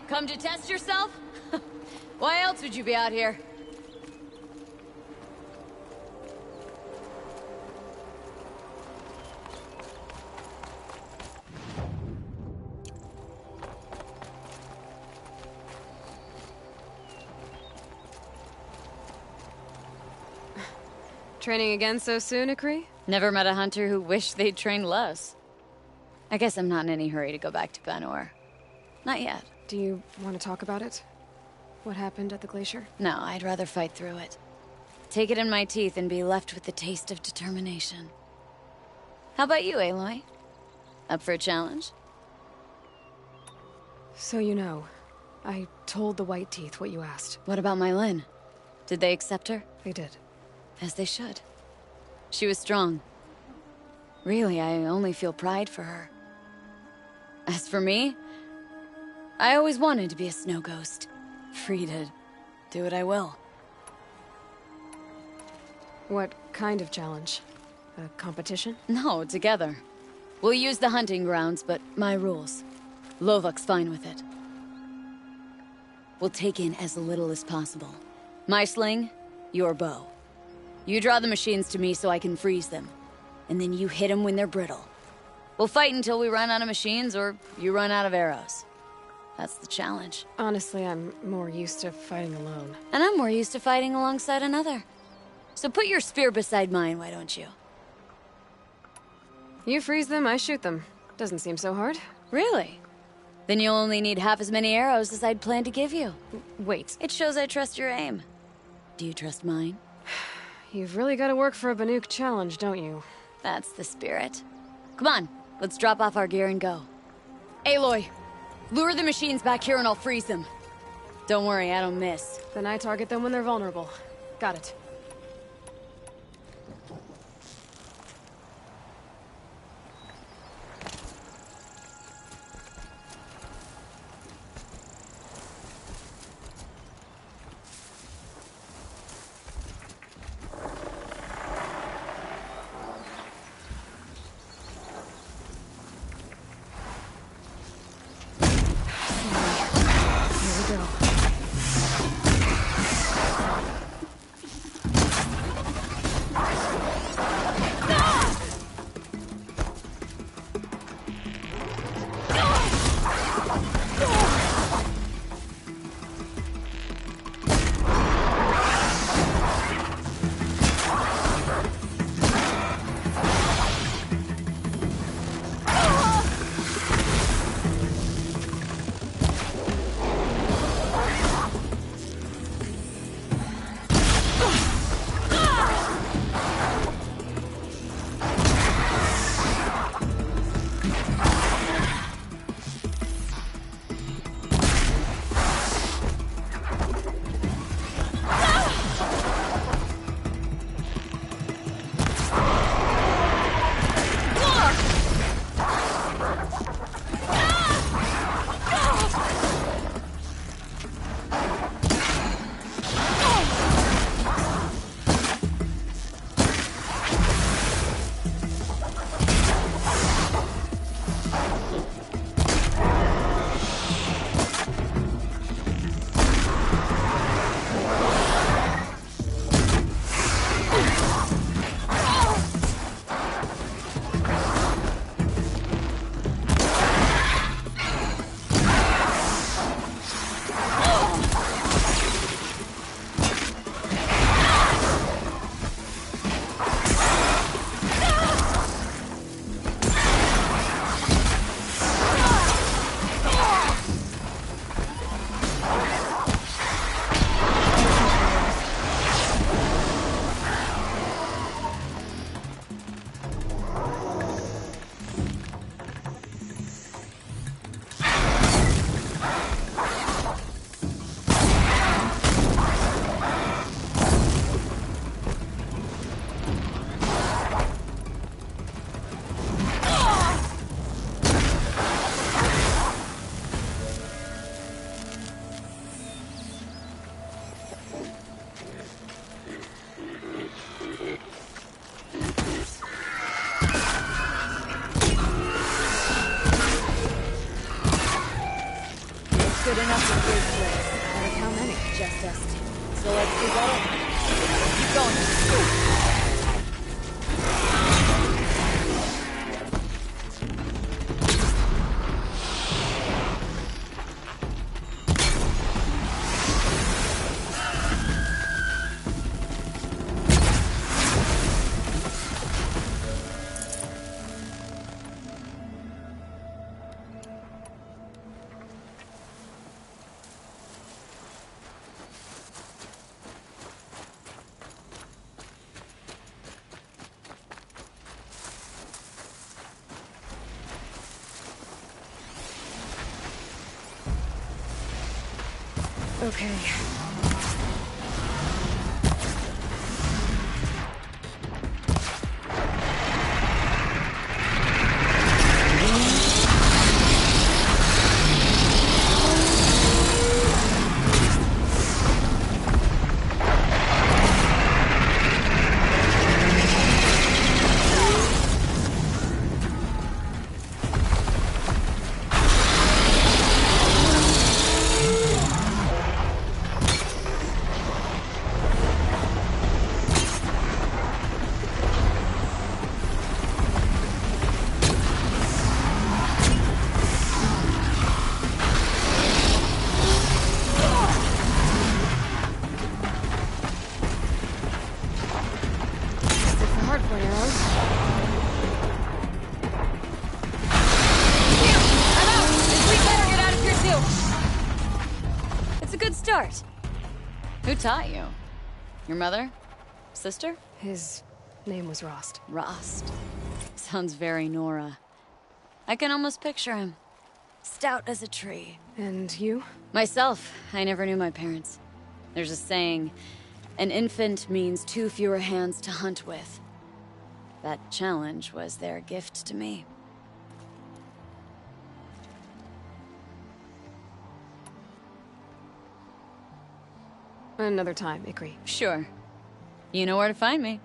Come to test yourself? Why else would you be out here? Training again so soon, Akri? Never met a hunter who wished they'd trained less. I guess I'm not in any hurry to go back to Banor. Not yet. Do you want to talk about it? What happened at the glacier? No, I'd rather fight through it. Take it in my teeth and be left with the taste of determination. How about you, Aloy? Up for a challenge? So you know, I told the White Teeth what you asked. What about my Lynn? Did they accept her? They did. As they should. She was strong. Really, I only feel pride for her. As for me, I always wanted to be a snow ghost. Free to do what I will. What kind of challenge? A competition? No, together. We'll use the hunting grounds, but my rules. Lovok's fine with it. We'll take in as little as possible. My sling, your bow. You draw the machines to me so I can freeze them. And then you hit them when they're brittle. We'll fight until we run out of machines or you run out of arrows. That's the challenge. Honestly, I'm more used to fighting alone. And I'm more used to fighting alongside another. So put your spear beside mine, why don't you? You freeze them, I shoot them. Doesn't seem so hard. Really? Then you'll only need half as many arrows as I'd planned to give you. Wait. It shows I trust your aim. Do you trust mine? You've really got to work for a Banuk challenge, don't you? That's the spirit. Come on, let's drop off our gear and go. Aloy, lure the machines back here and I'll freeze them. Don't worry, I don't miss. Then I target them when they're vulnerable. Got it. Good enough for 3 players. Like how many? Just us two. So let's keep going. Keep going. Okay. Start. Who taught you? Your mother? Sister? His name was Rost. Rost. Sounds very Nora. I can almost picture him. Stout as a tree. And you? Myself, I never knew my parents. There's a saying, an infant means 2 fewer hands to hunt with. That challenge was their gift to me. Another time, Ikri. Sure. You know where to find me.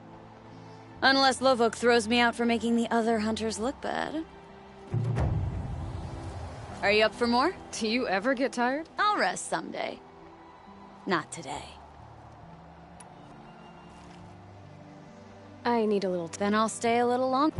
Unless Lovok throws me out for making the other hunters look bad. Are you up for more? Do you ever get tired? I'll rest someday. Not today. I need a little Then I'll stay a little longer.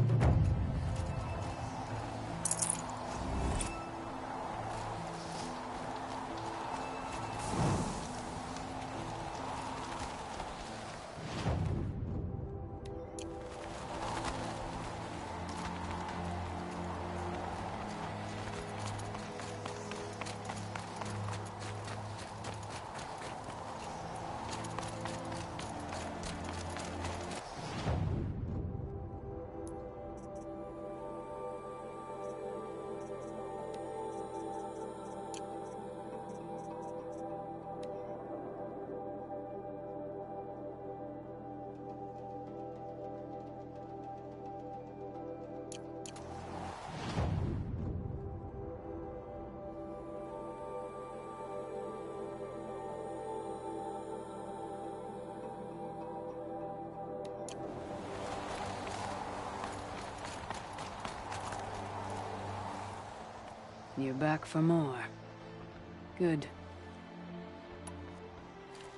You're back for more. Good.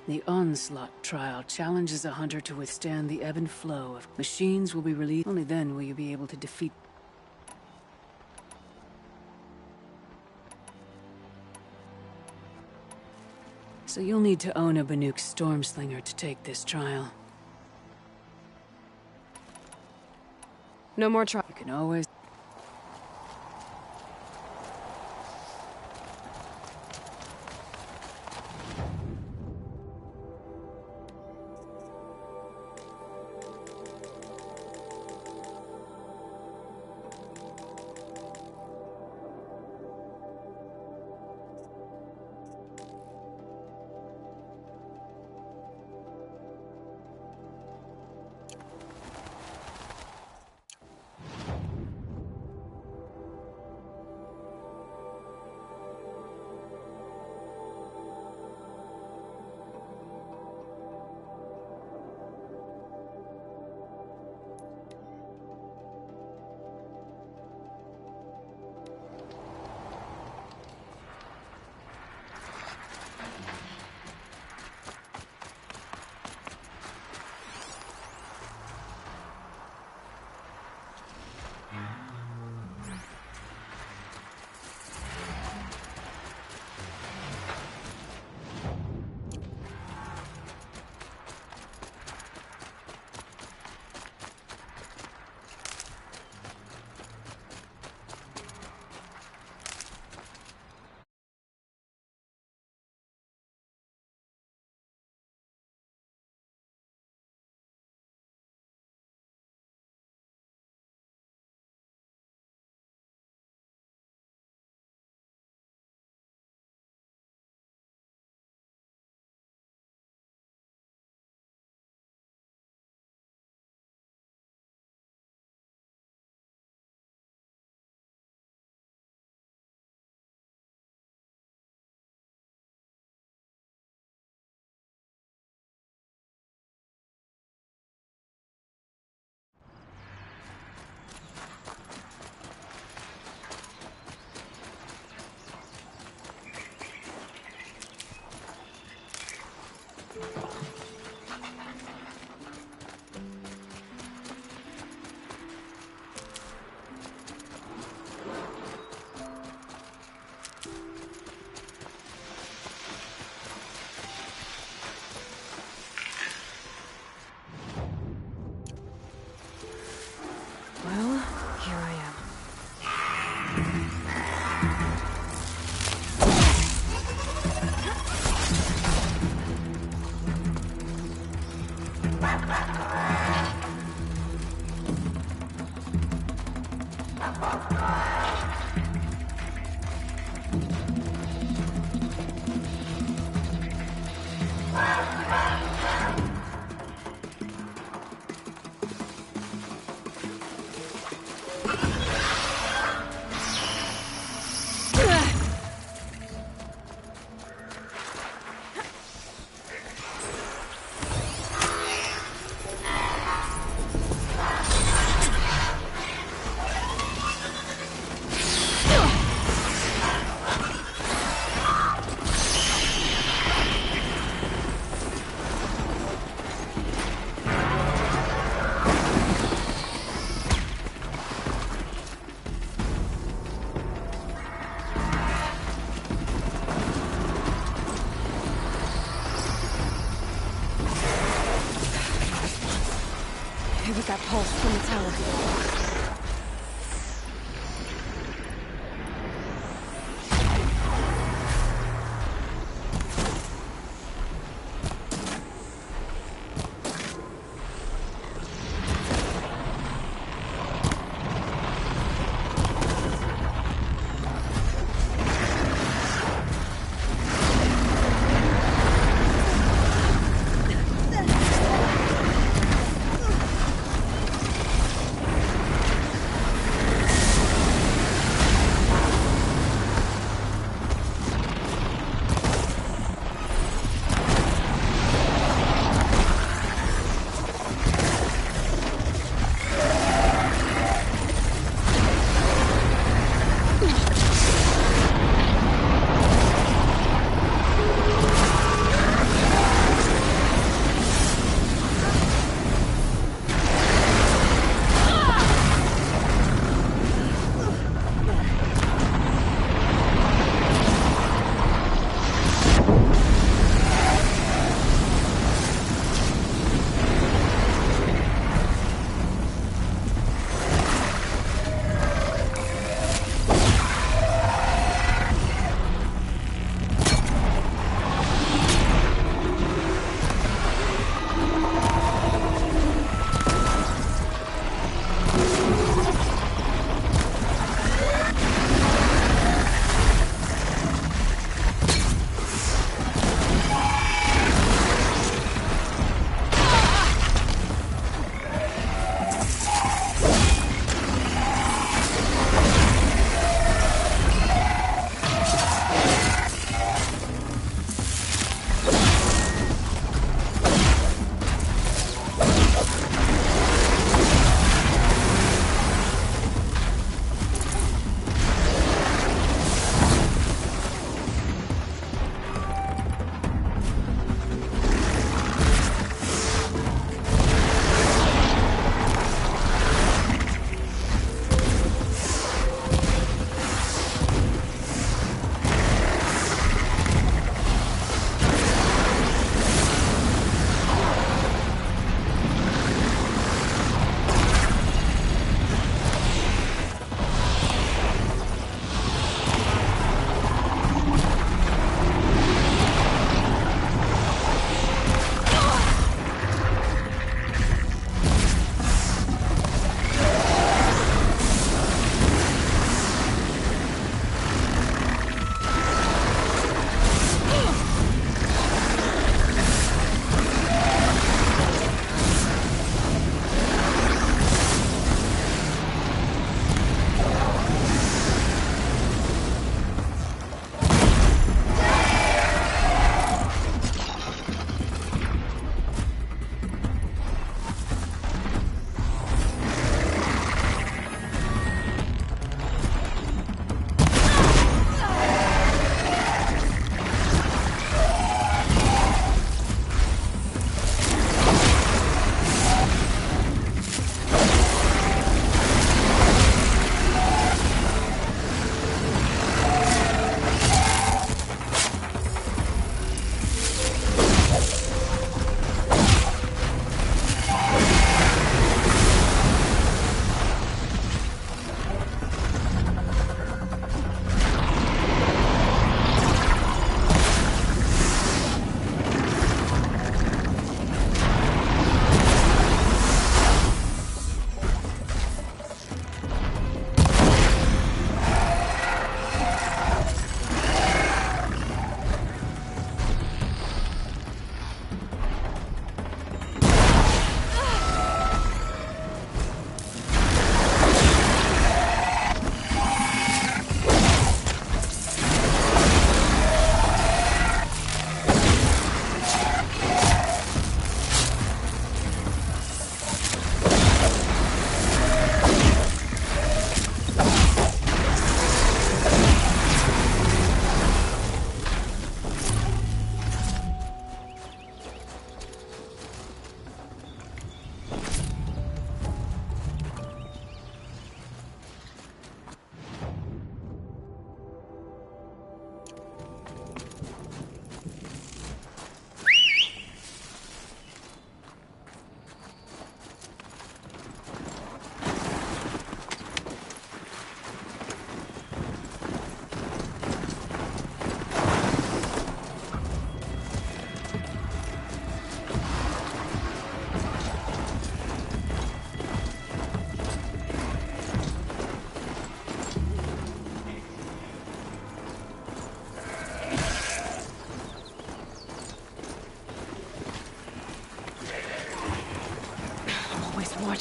The Onslaught trial challenges a hunter to withstand the ebb and flow of machines will be released. Only then will you be able to defeat. So you'll need to own a Banuk Stormslinger to take this trial. No more try. You can always... It was that pulse from the tower.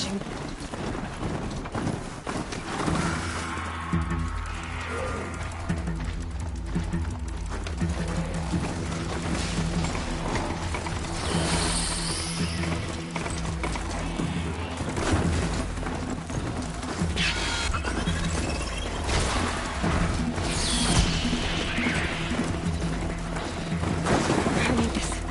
watching. I need this.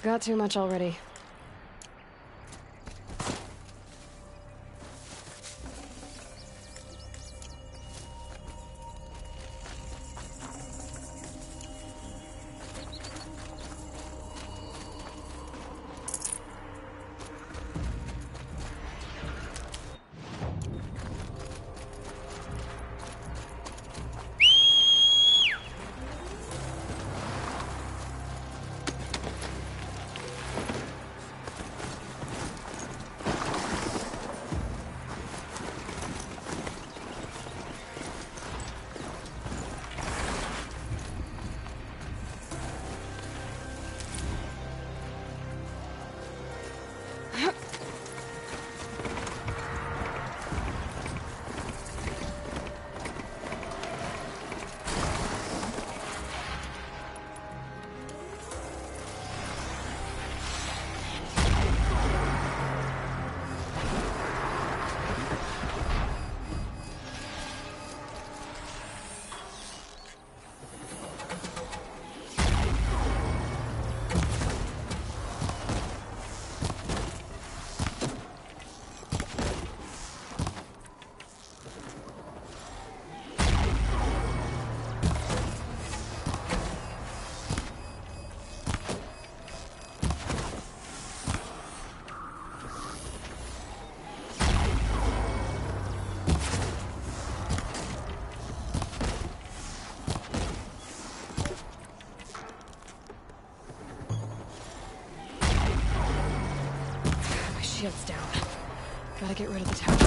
Got too much already. shield's down. Gotta get rid of the tower.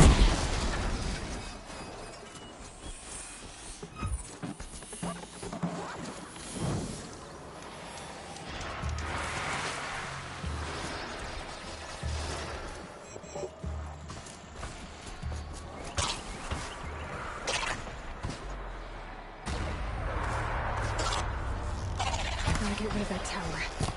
Gotta get rid of that tower.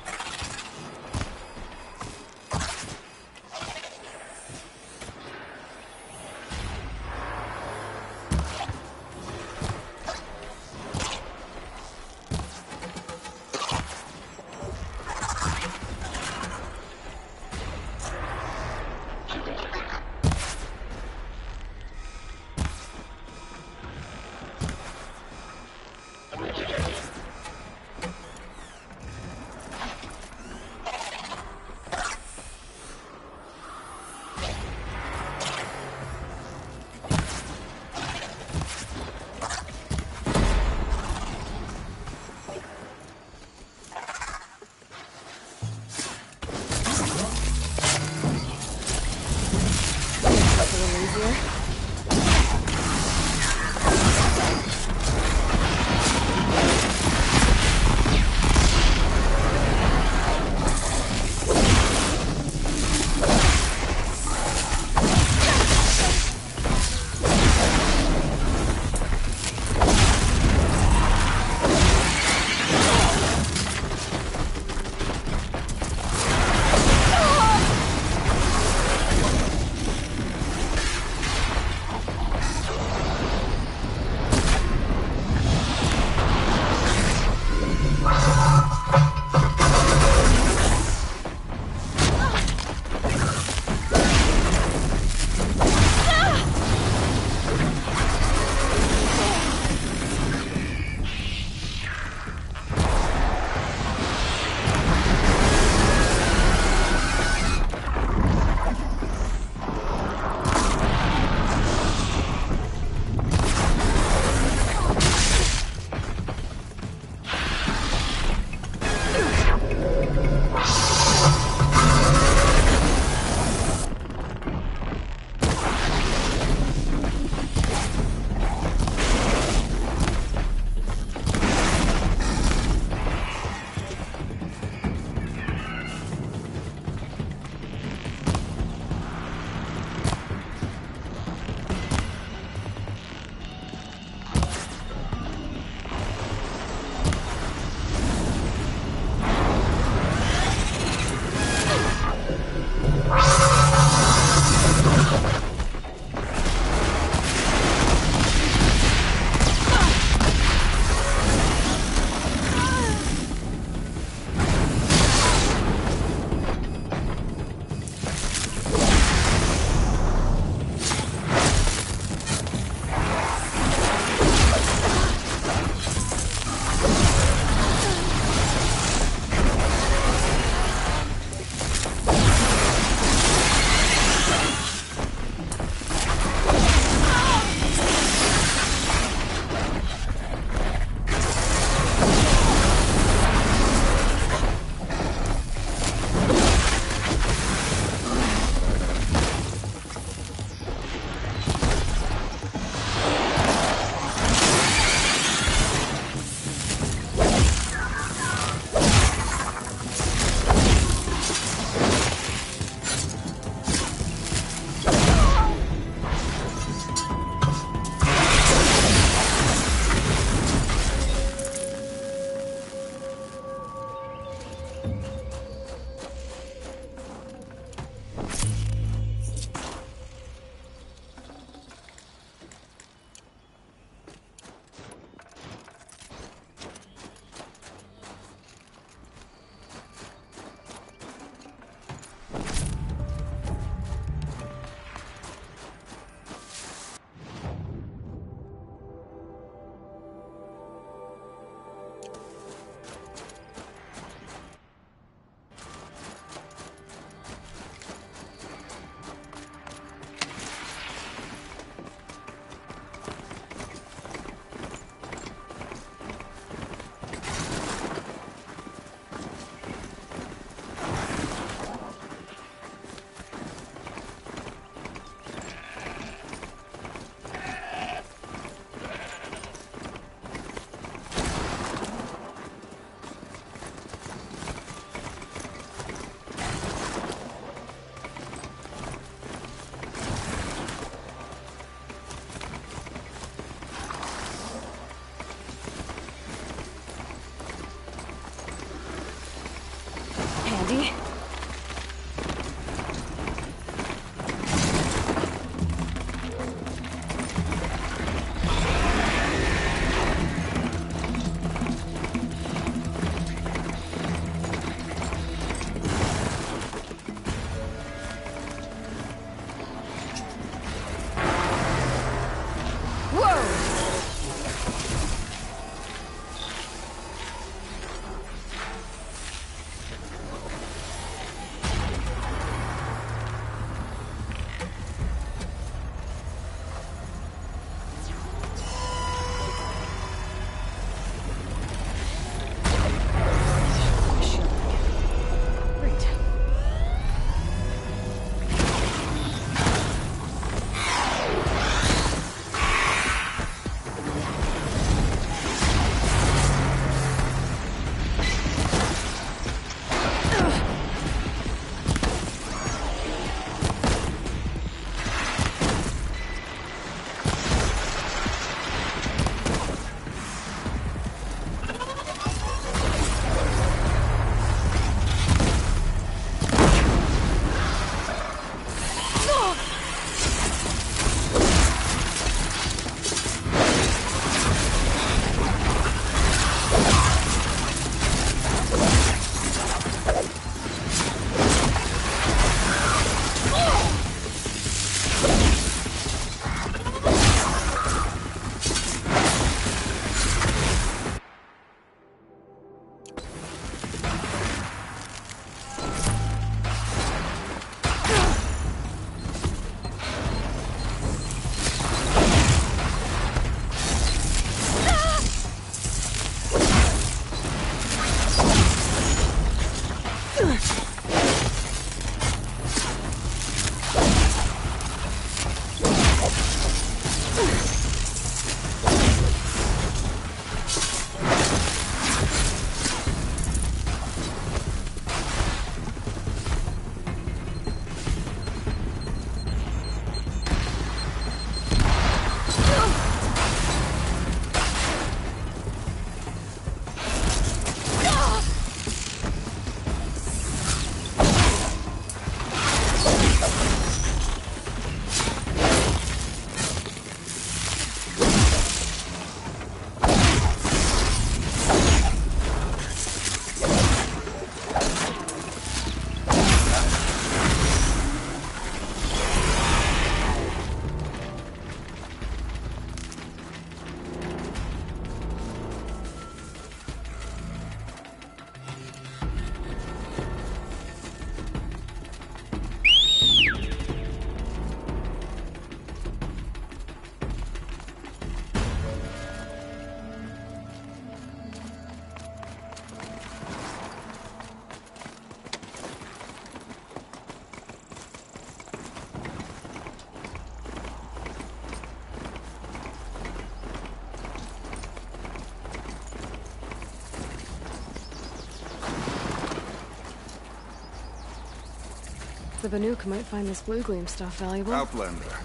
the Banuk might find this blue gleam stuff valuable. Outlander,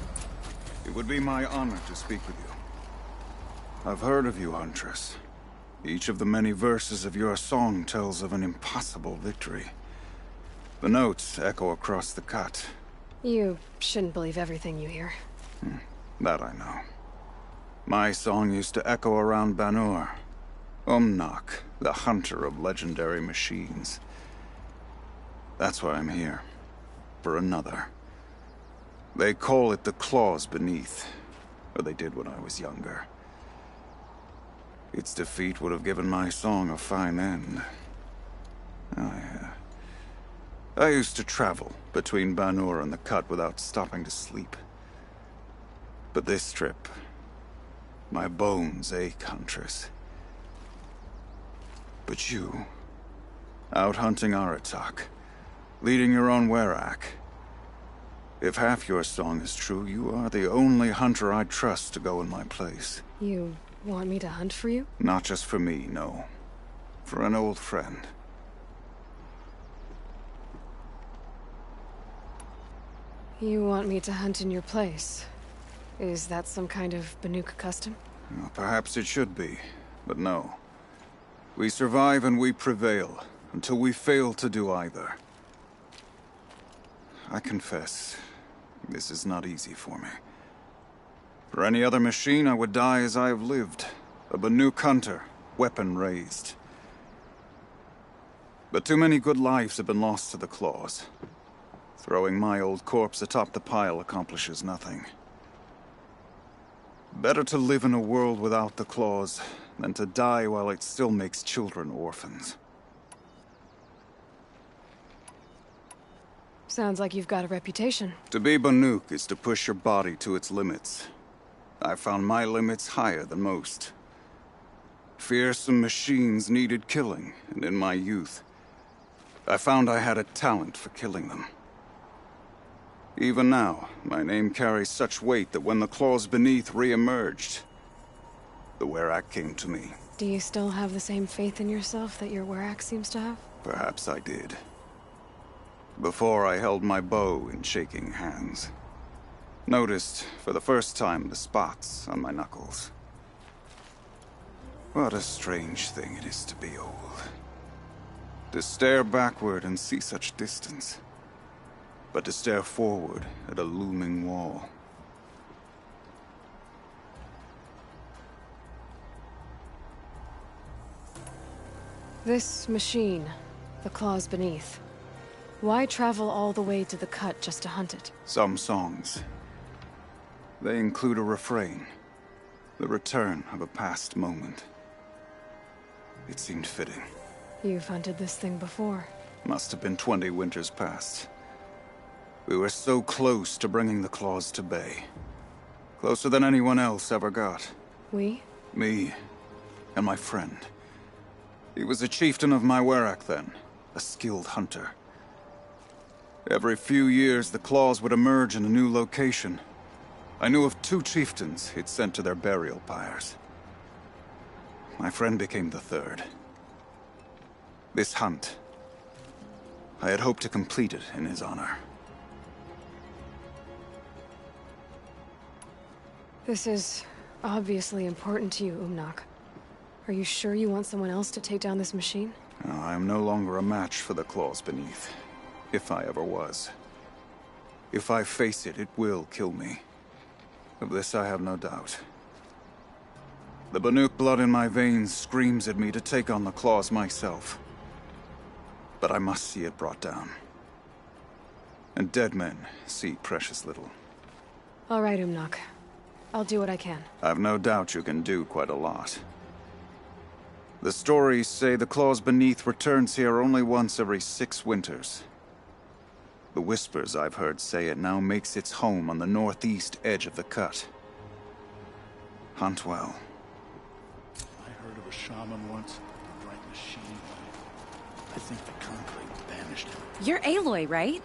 it would be my honor to speak with you. I've heard of you, Huntress. Each of the many verses of your song tells of an impossible victory. The notes echo across the cut. You shouldn't believe everything you hear. That I know. My song used to echo around Banur. Umnak, the hunter of legendary machines. That's why I'm here. For another. They call it the claws beneath. Or they did when I was younger. Its defeat would have given my song a fine end. I used to travel between Banur and the Cut without stopping to sleep. But this trip, my bones ache, Huntress. But you, out hunting Aratak, leading your own Werak. If half your song is true, you are the only hunter I'd trust to go in my place. You want me to hunt for you? Not just for me, no. For an old friend. You want me to hunt in your place? Is that some kind of Banuk custom? Well, perhaps it should be, but no. We survive and we prevail, until we fail to do either. I confess, this is not easy for me. For any other machine, I would die as I have lived. A Banuk hunter, weapon raised. But too many good lives have been lost to the claws. Throwing my old corpse atop the pile accomplishes nothing. Better to live in a world without the claws than to die while it still makes children orphans. Sounds like you've got a reputation. To be Banuk is to push your body to its limits. I found my limits higher than most. Fearsome machines needed killing, and in my youth, I found I had a talent for killing them. Even now, my name carries such weight that when the claws beneath re-emerged, the Werak came to me. Do you still have the same faith in yourself that your Werak seems to have? Perhaps I did. Before I held my bow in shaking hands. Noticed, for the first time, the spots on my knuckles. What a strange thing it is to be old. To stare backward and see such distance. But to stare forward at a looming wall. This machine, the claws beneath. Why travel all the way to the Cut just to hunt it? Some songs. They include a refrain. The return of a past moment. It seemed fitting. You've hunted this thing before. Must have been 20 winters past. We were so close to bringing the claws to bay. Closer than anyone else ever got. We? Me and my friend. He was a chieftain of my Werak then, a skilled hunter. Every few years, the claws would emerge in a new location. I knew of 2 chieftains he'd sent to their burial pyres. My friend became the 3rd. This hunt, I had hoped to complete it in his honor. This is obviously important to you, Umnak. Are you sure you want someone else to take down this machine? I am no longer a match for the claws beneath. If I ever was. If I face it, it will kill me. Of this I have no doubt. The Banuk blood in my veins screams at me to take on the claws myself. But I must see it brought down. And dead men see precious little. All right, Umnak. I'll do what I can. I've no doubt you can do quite a lot. The stories say the claws beneath returns here only once every 6 winters. The whispers I've heard say it now makes its home on the northeast edge of the Cut. Hunt well. I heard of a shaman once, a bright machine. I think the conclave banished him. You're Aloy, right?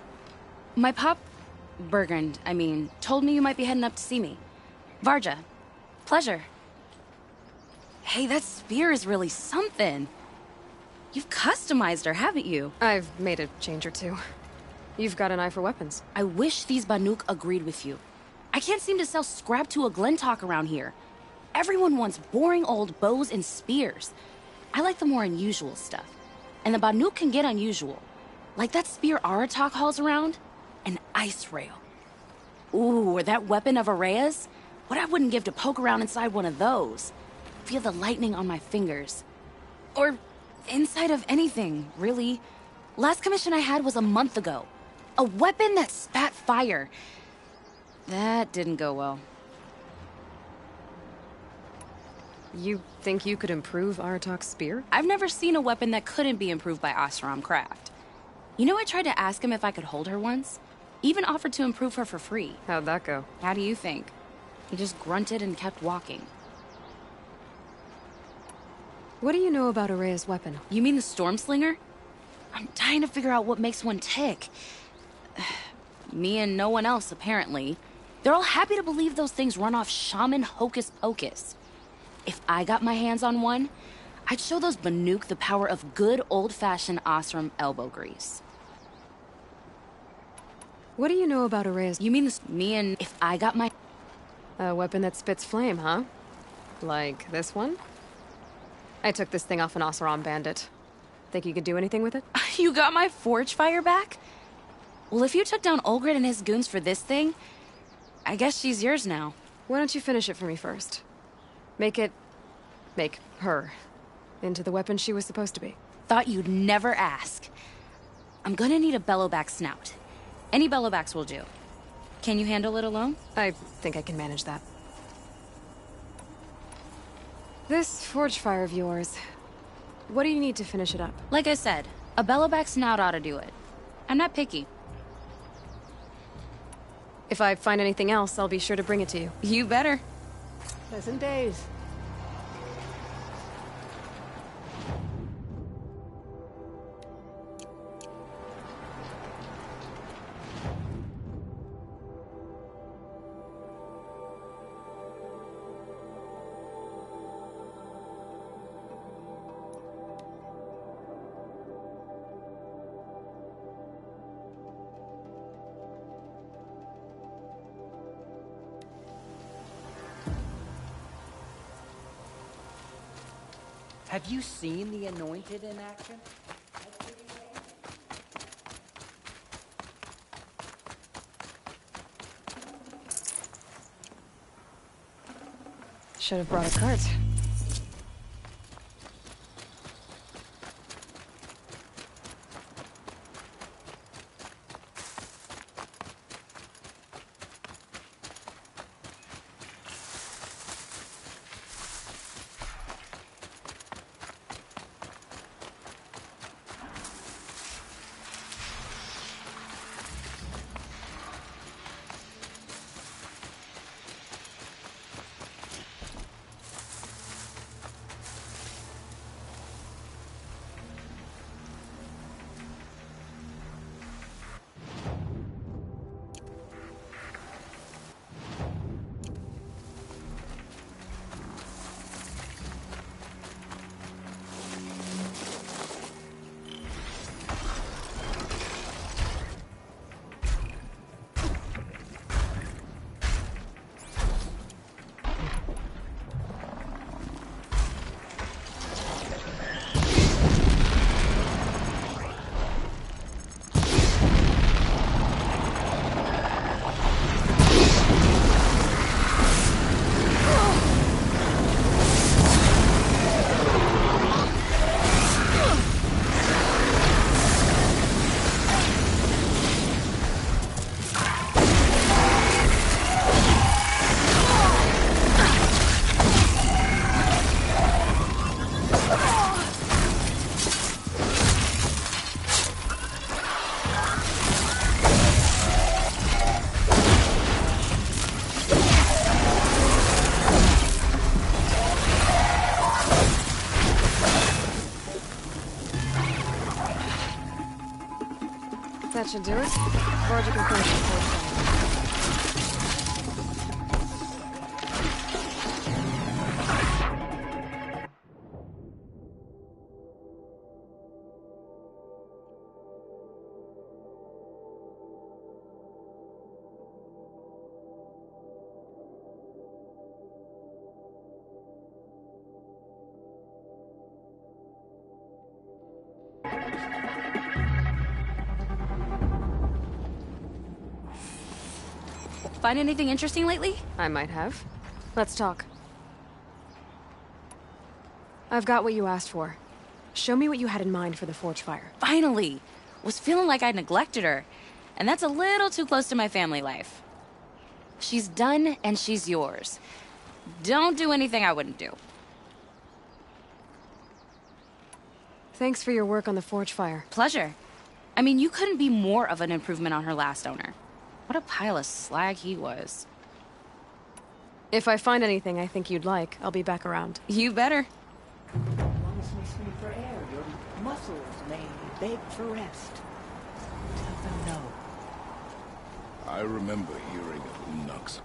My pop... Bergrand, I mean, told me you might be heading up to see me. Varja. Pleasure. Hey, that spear is really something. You've customized her, haven't you? I've made a change or two. You've got an eye for weapons. I wish these Banuk agreed with you. I can't seem to sell scrap to a Glentalk around here. Everyone wants boring old bows and spears. I like the more unusual stuff. And the Banuk can get unusual. Like that spear Aratak hauls around. An ice rail. Ooh, or that weapon of Araya's? What I wouldn't give to poke around inside one of those. Feel the lightning on my fingers. Or inside of anything, really. Last commission I had was a month ago. A weapon that spat fire. That didn't go well. You think you could improve Aratak's spear? I've never seen a weapon that couldn't be improved by Oseram craft. You know, I tried to ask him if I could hold her once. Even offered to improve her for free. How'd that go? How do you think? He just grunted and kept walking. What do you know about Araya's weapon? You mean the Stormslinger? I'm dying to figure out what makes one tick. Me and no one else, apparently. They're all happy to believe those things run off shaman hocus pocus. If I got my hands on one, I'd show those Banuk the power of good old-fashioned Oseram elbow grease. What do you know about Araya's... You mean me and if I got my... A weapon that spits flame, huh? Like this one? I took this thing off an Oseram bandit. Think you could do anything with it? You got my forge fire back? Well, if you took down Olgrid and his goons for this thing, I guess she's yours now. Why don't you finish it for me first? Make her into the weapon she was supposed to be. Thought you'd never ask. I'm gonna need a bellowback snout. Any bellowbacks will do. Can you handle it alone? I think I can manage that. This forge fire of yours, what do you need to finish it up? Like I said, a bellowback snout ought to do it. I'm not picky. If I find anything else, I'll be sure to bring it to you. You better. Pleasant days. Have you seen the Anointed in action? Should have brought a cart. That should do it. Varja can finish the forge fire. Find anything interesting lately? I might have. Let's talk. I've got what you asked for. Show me what you had in mind for the forge fire. Finally! Was feeling like I neglected her. And that's a little too close to my family life. She's done, and she's yours. Don't do anything I wouldn't do. Thanks for your work on the forge fire. Pleasure. I mean, you couldn't be more of an improvement on her last owner. What a pile of slag he was. If I find anything I think you'd like, I'll be back around. You better. Once listening for air, your muscles may beg for rest. Tell them no. I remember hearing of Unux.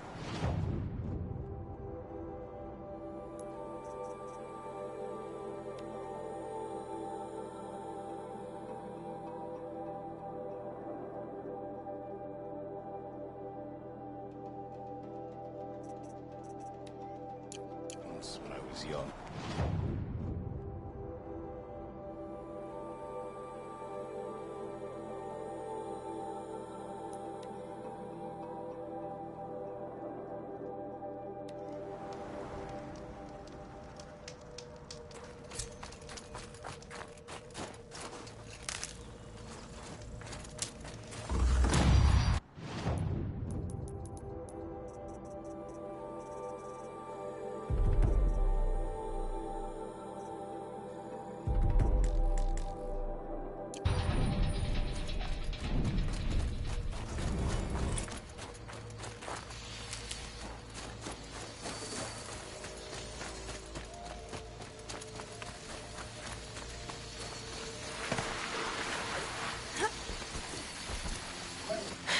Once when I was young.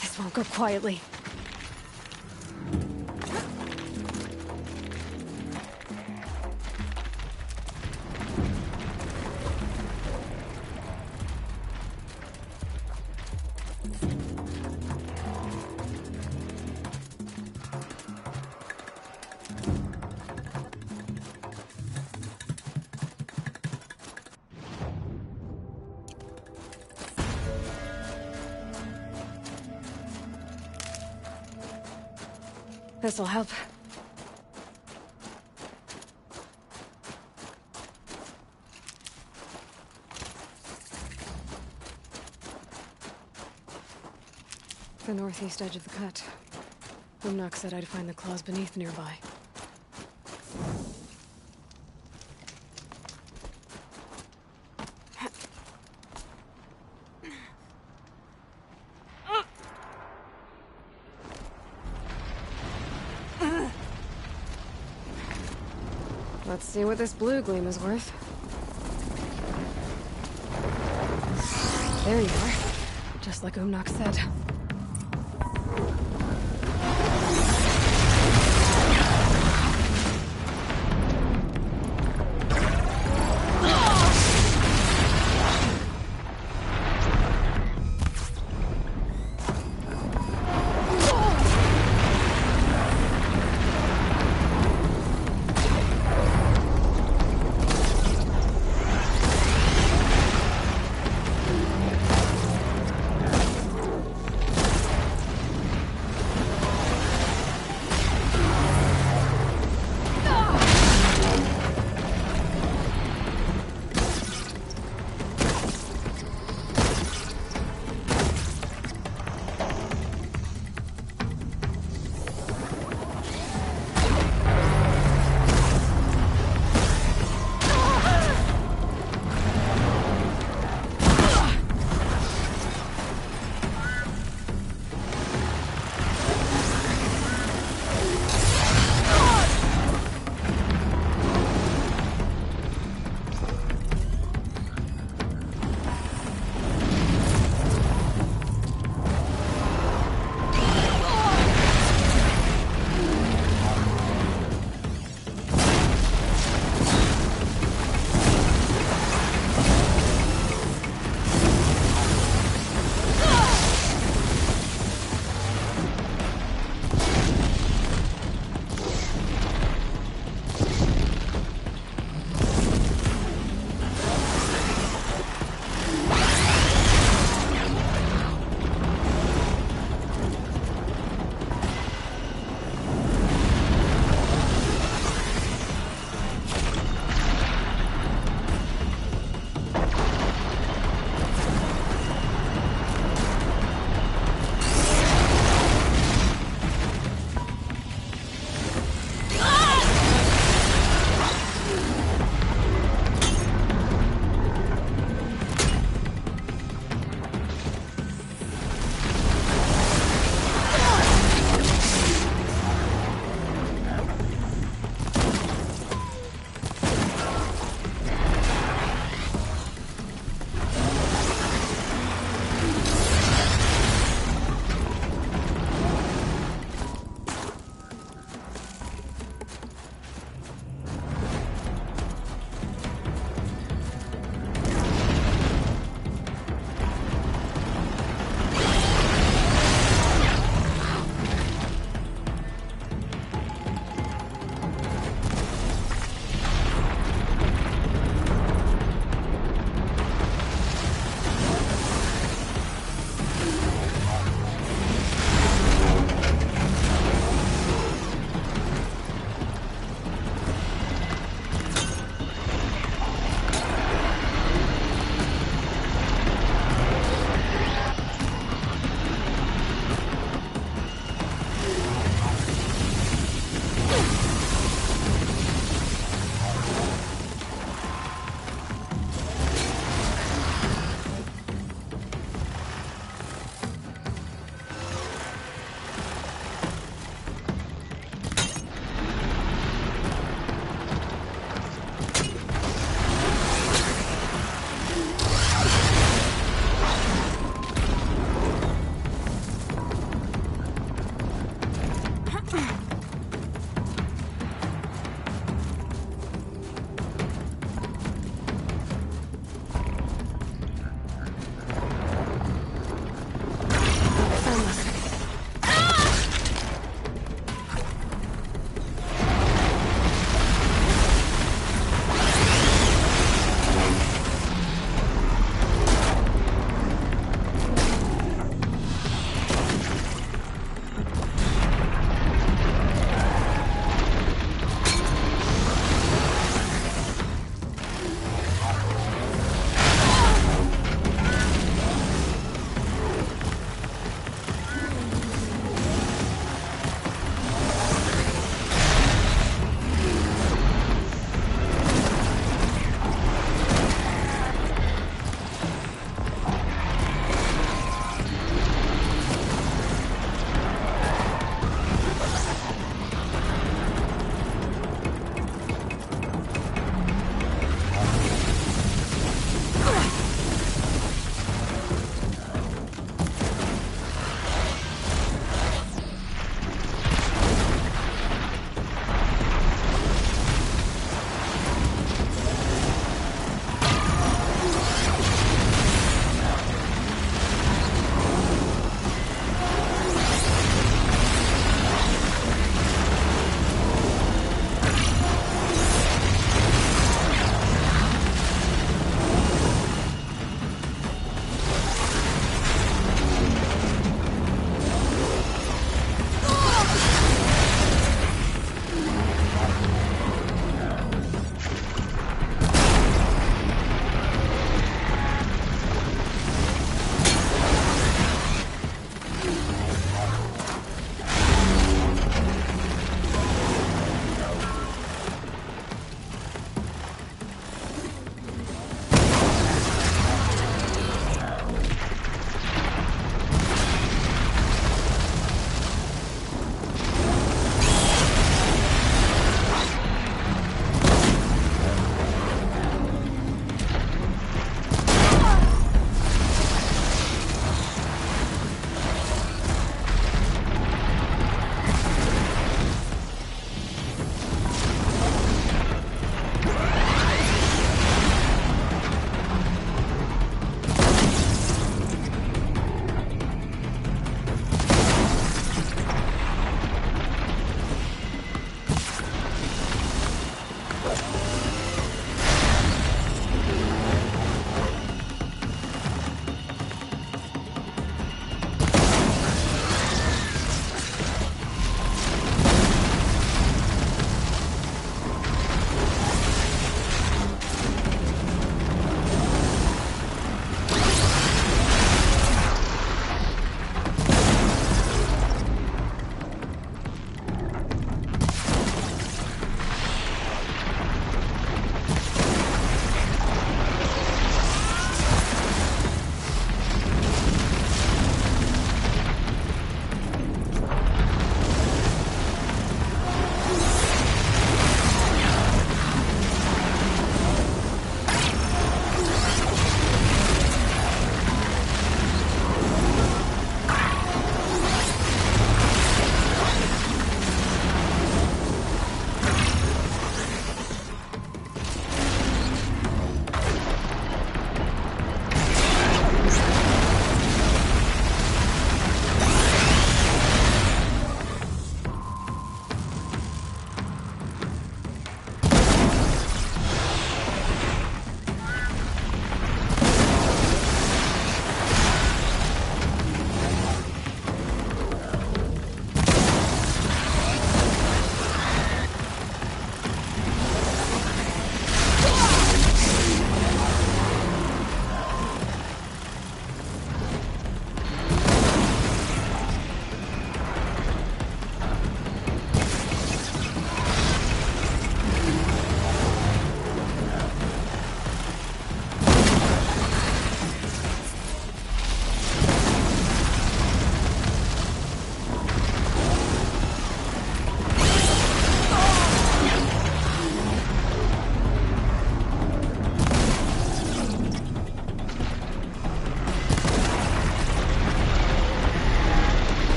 This won't go quietly. This'll help. The northeast edge of the cut. Umnock said I'd find the claws beneath nearby. Let's see what this blue gleam is worth. There you are. Just like Umnock said.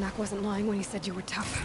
Mac wasn't lying when he said you were tough.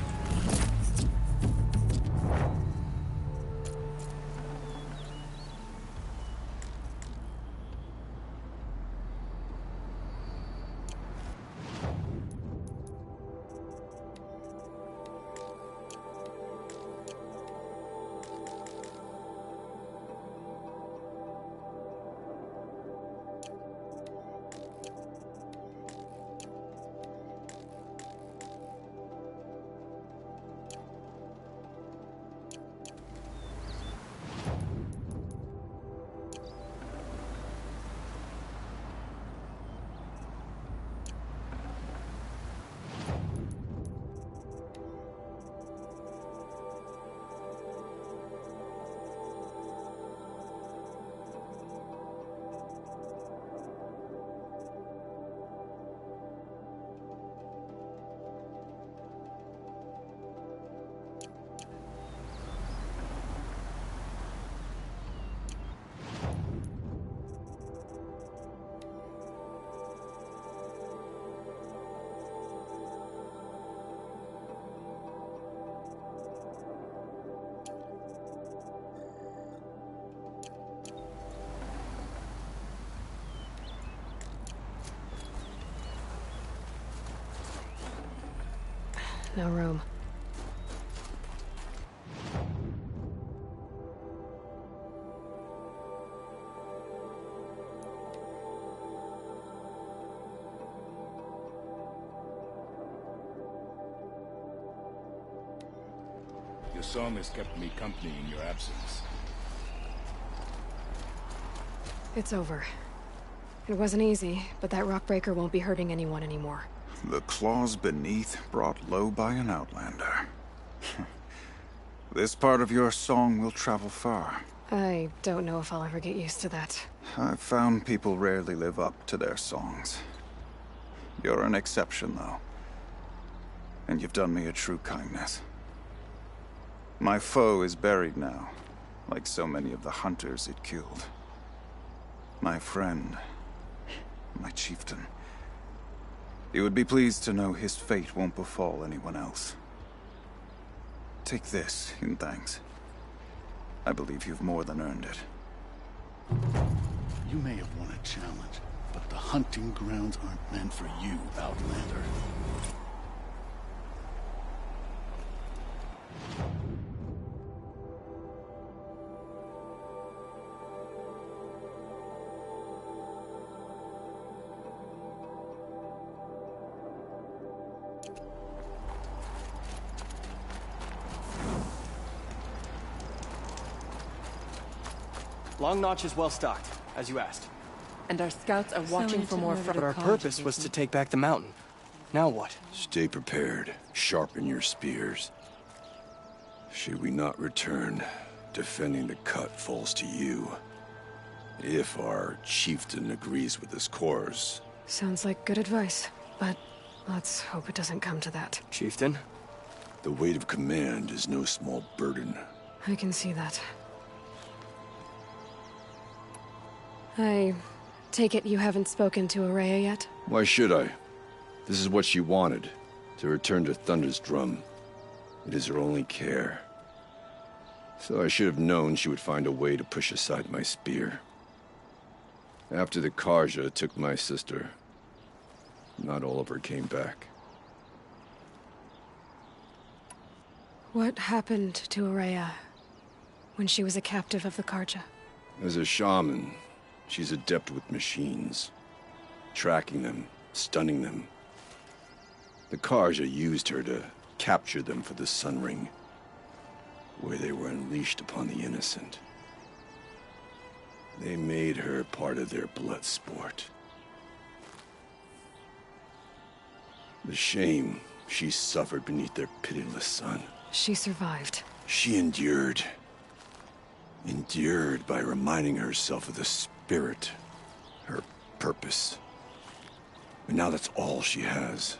No room. Your song has kept me company in your absence. It's over. It wasn't easy, but that rock breaker won't be hurting anyone anymore. The claws beneath brought low by an outlander. This part of your song will travel far. I don't know if I'll ever get used to that. I've found people rarely live up to their songs. You're an exception, though. And you've done me a true kindness. My foe is buried now, like so many of the hunters it killed. My friend, my chieftain. You would be pleased to know his fate won't befall anyone else. Take this in thanks. I believe you've more than earned it. You may have won a challenge, but the hunting grounds aren't meant for you, Outlander. Long Notch is well stocked, as you asked. And our scouts are watching for more But our purpose was to take back the mountain. Now what? Stay prepared. Sharpen your spears. Should we not return, defending the cut falls to you. If our chieftain agrees with this course. Sounds like good advice, but let's hope it doesn't come to that. Chieftain? The weight of command is no small burden. I can see that. I take it you haven't spoken to Araya yet? Why should I? This is what she wanted, to return to Thunder's drum. It is her only care. So I should have known she would find a way to push aside my spear. After the Karja took my sister, not all of her came back. What happened to Araya when she was a captive of the Karja? As a shaman, she's adept with machines. Tracking them, stunning them. The Karja used her to capture them for the Sun Ring, where they were unleashed upon the innocent. They made her part of their blood sport. The shame she suffered beneath their pitiless sun. She survived. She endured. Endured by reminding herself of the spirit, her purpose. And now that's all she has.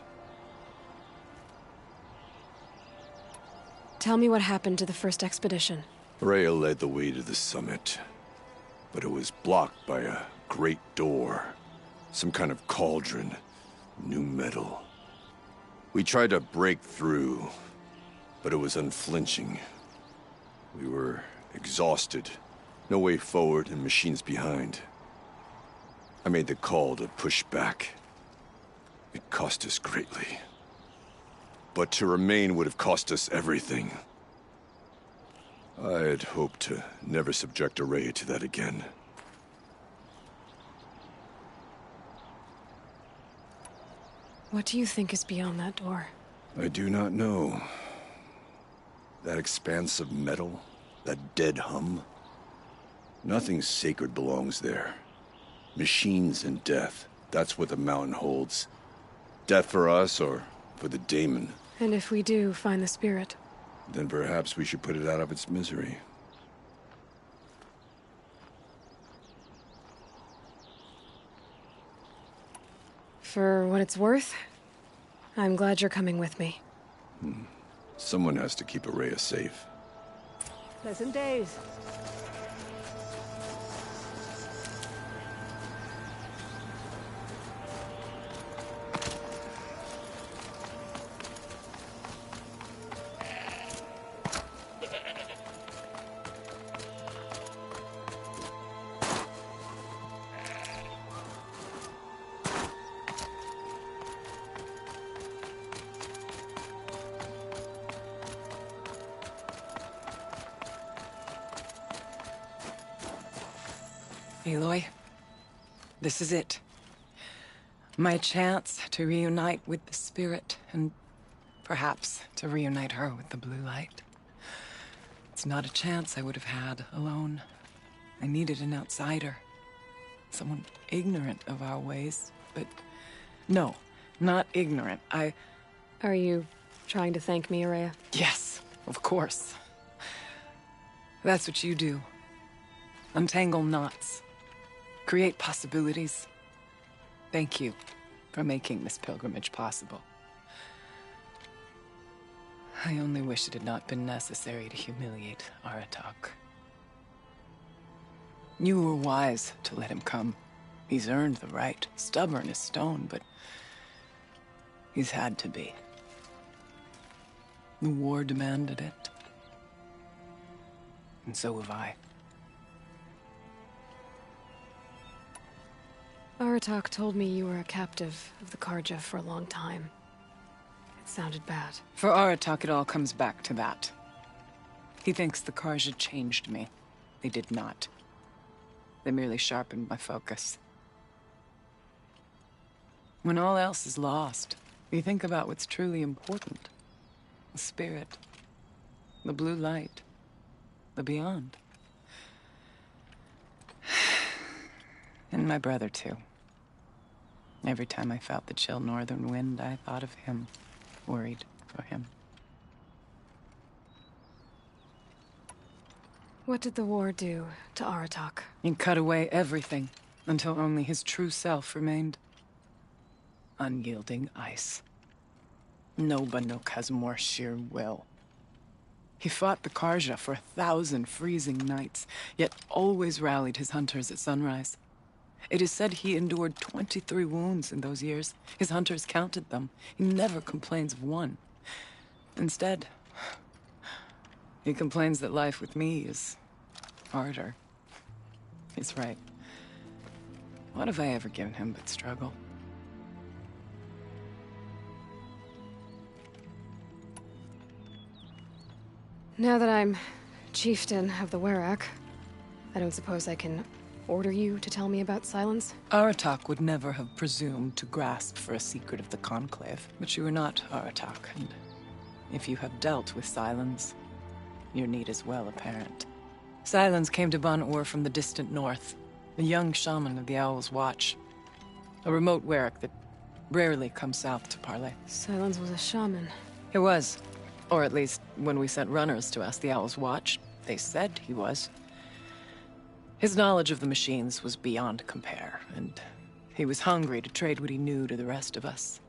Tell me what happened to the first expedition. Rhea led the way to the summit, but it was blocked by a great door. Some kind of cauldron, new metal. We tried to break through, but it was unflinching. We were exhausted. No way forward and machines behind. I made the call to push back. It cost us greatly. But to remain would have cost us everything. I had hoped to never subject Araya to that again. What do you think is beyond that door? I do not know. That expanse of metal, that dead hum. Nothing sacred belongs there. Machines and death, that's what the mountain holds. Death for us or for the daemon. And if we do find the spirit? Then perhaps we should put it out of its misery. For what it's worth, I'm glad you're coming with me. Someone has to keep Araya safe. Pleasant days. Aloy, this is it. My chance to reunite with the spirit, and perhaps to reunite her with the blue light. It's not a chance I would have had alone. I needed an outsider. Someone ignorant of our ways, but no, not ignorant. Are you trying to thank me, Araya? Yes, of course. That's what you do. Untangle knots. Create possibilities. Thank you for making this pilgrimage possible. I only wish it had not been necessary to humiliate Aratak. You were wise to let him come. He's earned the right. Stubborn as stone, but he's had to be. The war demanded it. And so have I. Aratak told me you were a captive of the Karja for a long time. It sounded bad. For Aratak, it all comes back to that. He thinks the Karja changed me. They did not. They merely sharpened my focus. When all else is lost, you think about what's truly important. The spirit. The blue light. The beyond. And my brother, too. Every time I felt the chill northern wind, I thought of him, worried for him. What did the war do to Aratak? It cut away everything, until only his true self remained. Unyielding ice. No Banuk has more sheer will. He fought the Karja for 1,000 freezing nights, yet always rallied his hunters at sunrise. It is said he endured 23 wounds in those years. His hunters counted them. He never complains of one. Instead, he complains that life with me is harder. He's right. What have I ever given him but struggle? Now that I'm chieftain of the Werak, I don't suppose I can order you to tell me about Silence? Aratak would never have presumed to grasp for a secret of the Conclave. But you are not Aratak, and if you have dealt with Silence, your need is well apparent. Silence came to Ban-Ur from the distant north, a young shaman of the Owl's Watch. A remote Werak that rarely comes south to parley. Silence was a shaman. He was. Or at least, when we sent runners to ask the Owl's Watch, they said he was. His knowledge of the machines was beyond compare, and he was hungry to trade what he knew to the rest of us.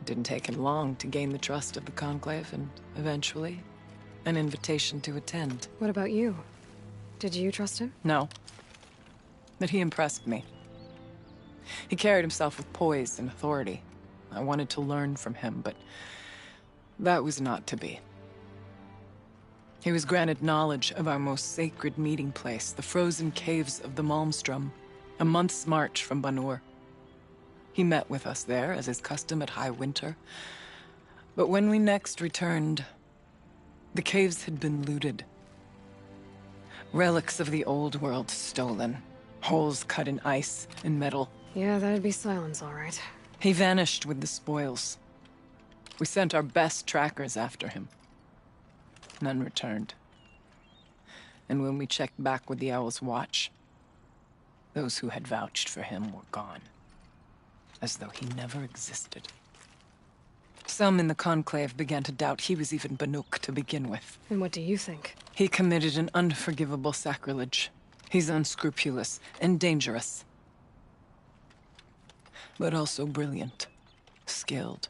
It didn't take him long to gain the trust of the Conclave, and eventually, an invitation to attend. What about you? Did you trust him? No. But he impressed me. He carried himself with poise and authority. I wanted to learn from him, but that was not to be. He was granted knowledge of our most sacred meeting place, the frozen caves of the Malmstrom, a month's march from Banur. He met with us there, as is custom at High Winter. But when we next returned, the caves had been looted. Relics of the old world stolen. Holes cut in ice and metal. Yeah, that'd be silence, all right. He vanished with the spoils. We sent our best trackers after him. None returned. And when we checked back with the Owl's Watch, those who had vouched for him were gone. As though he never existed. Some in the Conclave began to doubt he was even Banuk to begin with. And what do you think? He committed an unforgivable sacrilege. He's unscrupulous and dangerous. But also brilliant, skilled,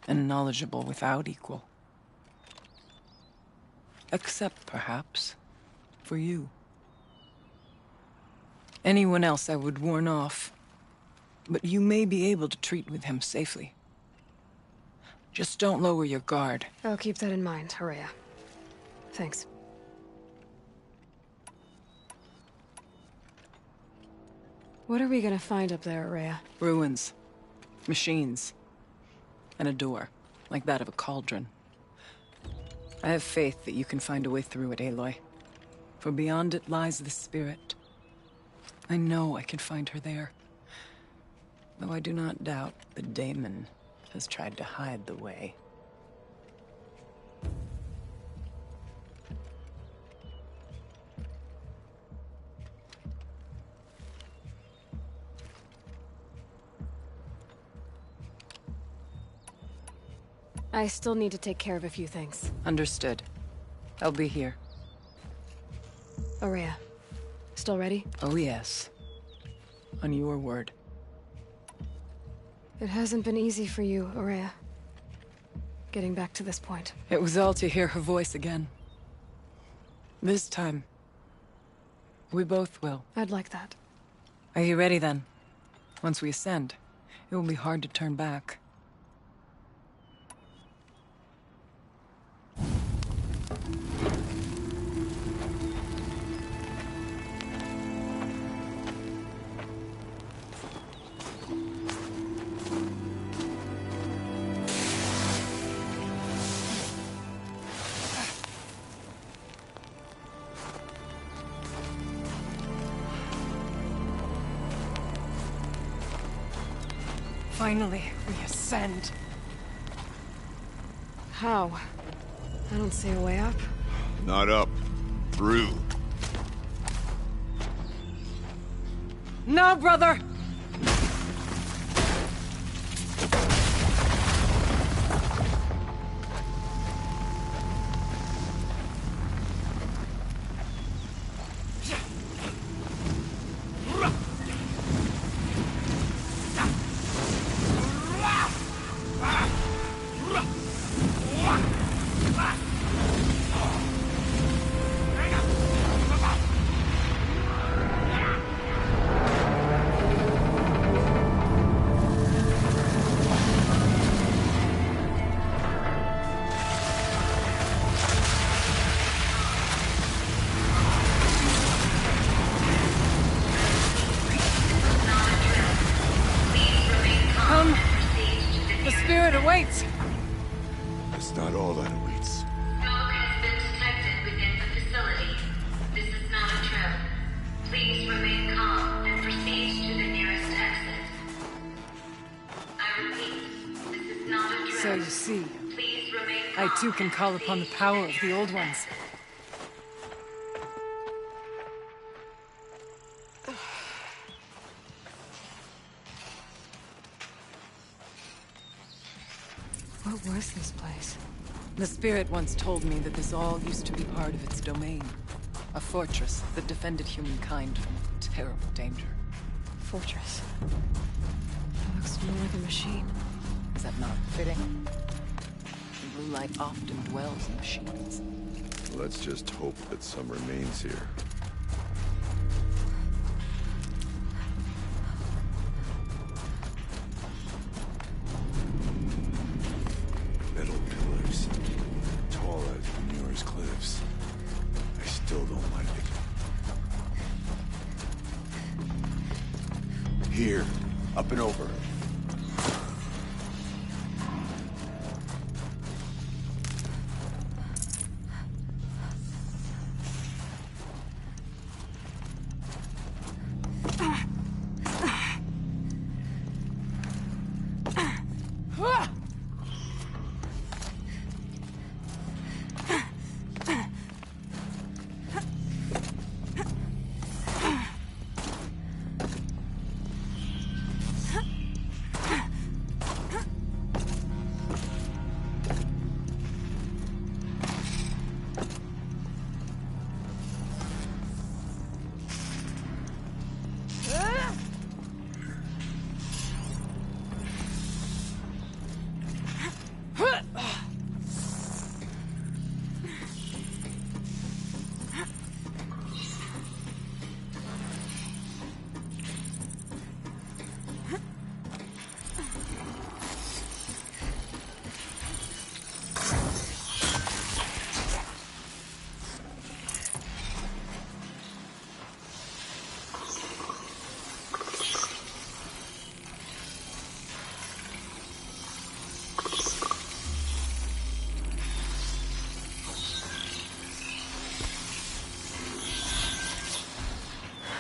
and knowledgeable without equal. Except, perhaps, for you. Anyone else I would warn off, but you may be able to treat with him safely. Just don't lower your guard. I'll keep that in mind, Horea. Thanks. What are we gonna find up there, Horea? Ruins. Machines. And a door, like that of a cauldron. I have faith that you can find a way through it, Aloy. For beyond it lies the spirit. I know I can find her there. Though I do not doubt the daemon has tried to hide the way. I still need to take care of a few things. Understood. I'll be here. Horea, still ready? Oh yes. On your word. It hasn't been easy for you, Horea. Getting back to this point. It was all to hear her voice again. This time, we both will. I'd like that. Are you ready then? Once we ascend, it will be hard to turn back. Finally, we ascend. How? I don't see a way up. Not up. Through. No, brother! Awaits. That's not all that awaits. Smoke has been detected within the facility. This is not a trap. Please remain calm and proceed to the nearest exit. I repeat, this is not a trap. So you see, Please remain calm I too can call upon the power of the old ones. What was this place? The spirit once told me that this all used to be part of its domain. A fortress that defended humankind from terrible danger. Fortress. That looks more like a machine. Is that not fitting? The blue light often dwells in machines. Let's just hope that some remains here. still don't like it. Here, up and over.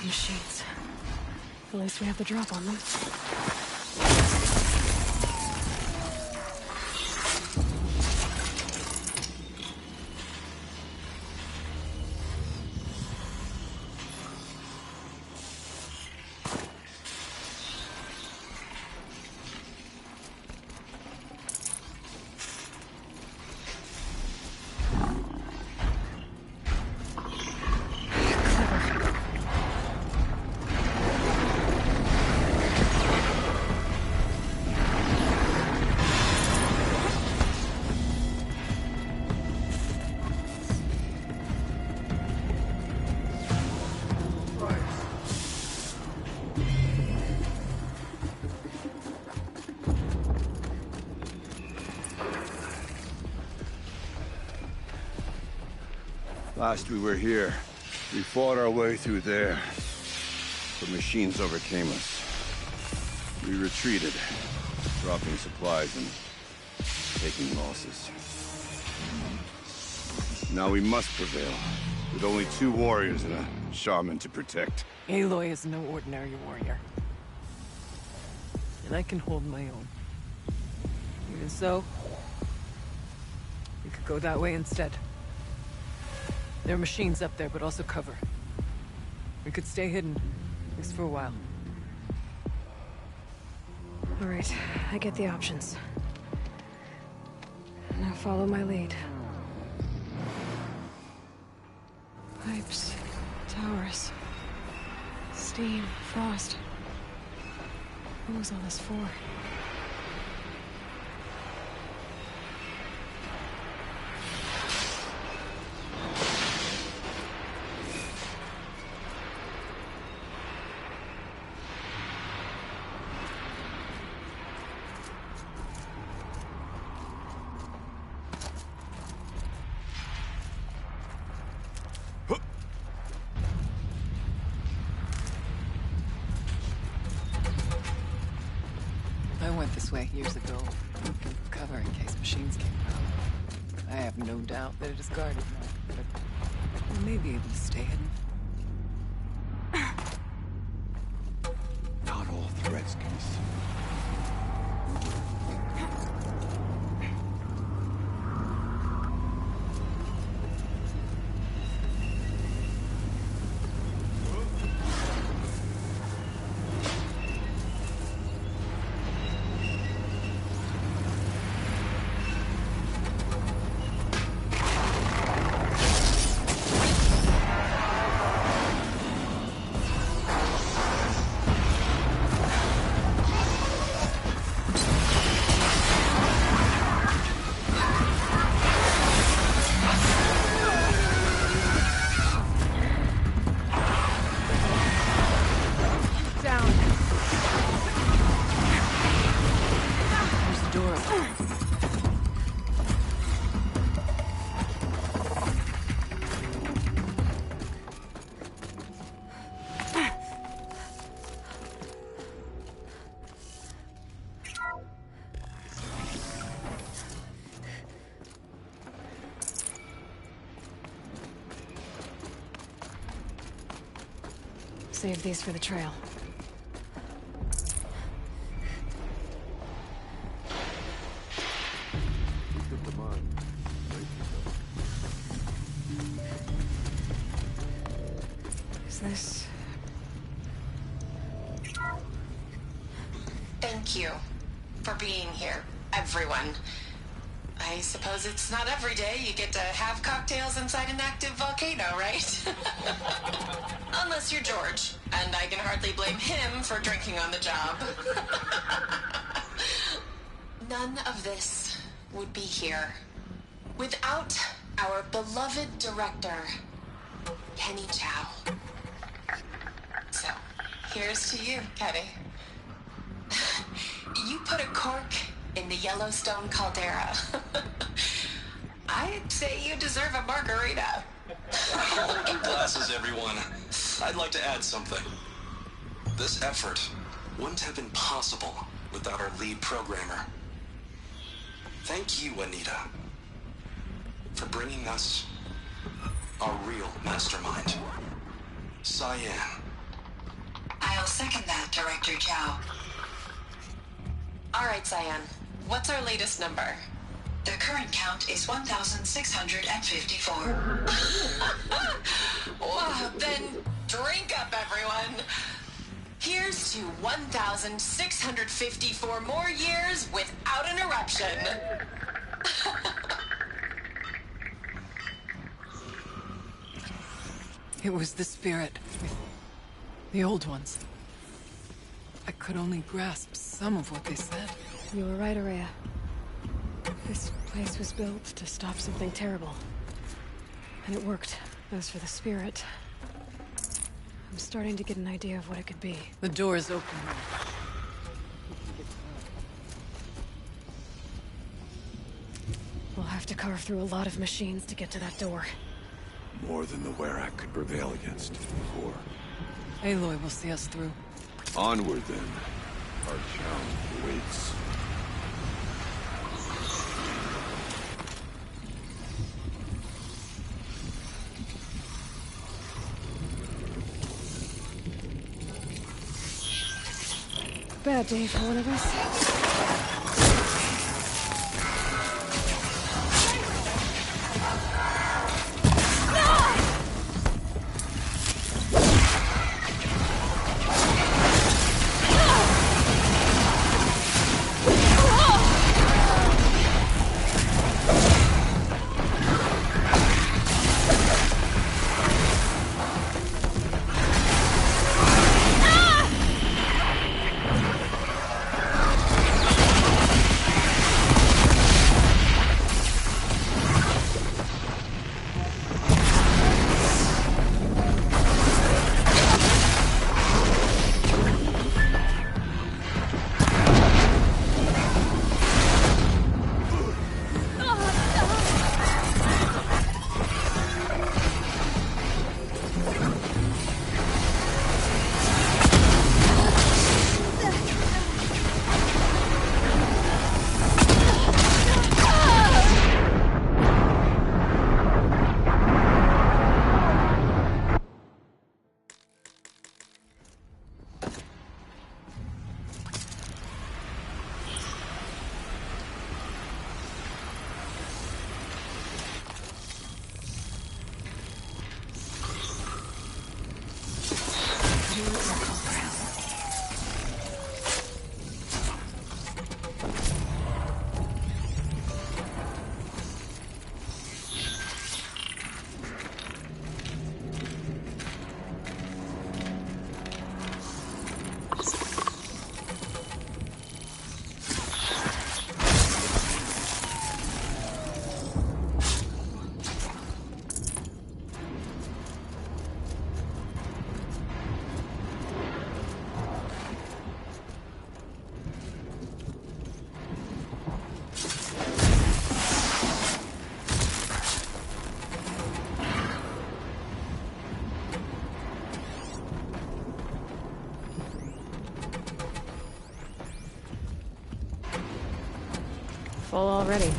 Machines. At least we have the drop on them. Last we were here, we fought our way through there. The machines overcame us. We retreated, dropping supplies and taking losses. Now we must prevail, with only 2 warriors and a shaman to protect. Aloy is no ordinary warrior. And I can hold my own. Even so, we could go that way instead. There are machines up there, but also cover. We could stay hidden, at least for a while. All right, I get the options. Now follow my lead. Pipes, towers, steam, frost. What was all this for? I went this way years ago, looking for cover in case machines came around. I have no doubt that it is guarded now, but we may be able to stay hidden. Not all threats can be seen. Save these for the trail. Is this... Thank you for being here, everyone. I suppose it's not every day you get to have cocktails inside an active volcano, right? Unless you're George, and I can hardly blame him for drinking on the job. None of this would be here without our beloved director, Kenny Chow. So, here's to you, Kenny. You put a cork in the Yellowstone caldera. I'd say you deserve a margarita. Hold your glasses, everyone. I'd like to add something. This effort wouldn't have been possible without our lead programmer. Thank you, Anita, for bringing us our real mastermind, Cyan. I'll second that, Director Chow. All right, Cyan. What's our latest number? The current count is 1,654. Well, then drink up, everyone. Here's to 1,654 more years without an eruption. It was the spirit. The old ones. I could only grasp some of what they said. You were right, Araya. This place was built to stop something terrible. And it worked. As for the spirit, I'm starting to get an idea of what it could be. The door is open now. We'll have to carve through a lot of machines to get to that door. More than the Werak could prevail against before. Aloy will see us through. Onward, then. Our challenge awaits. Bad day for one of us. Full already.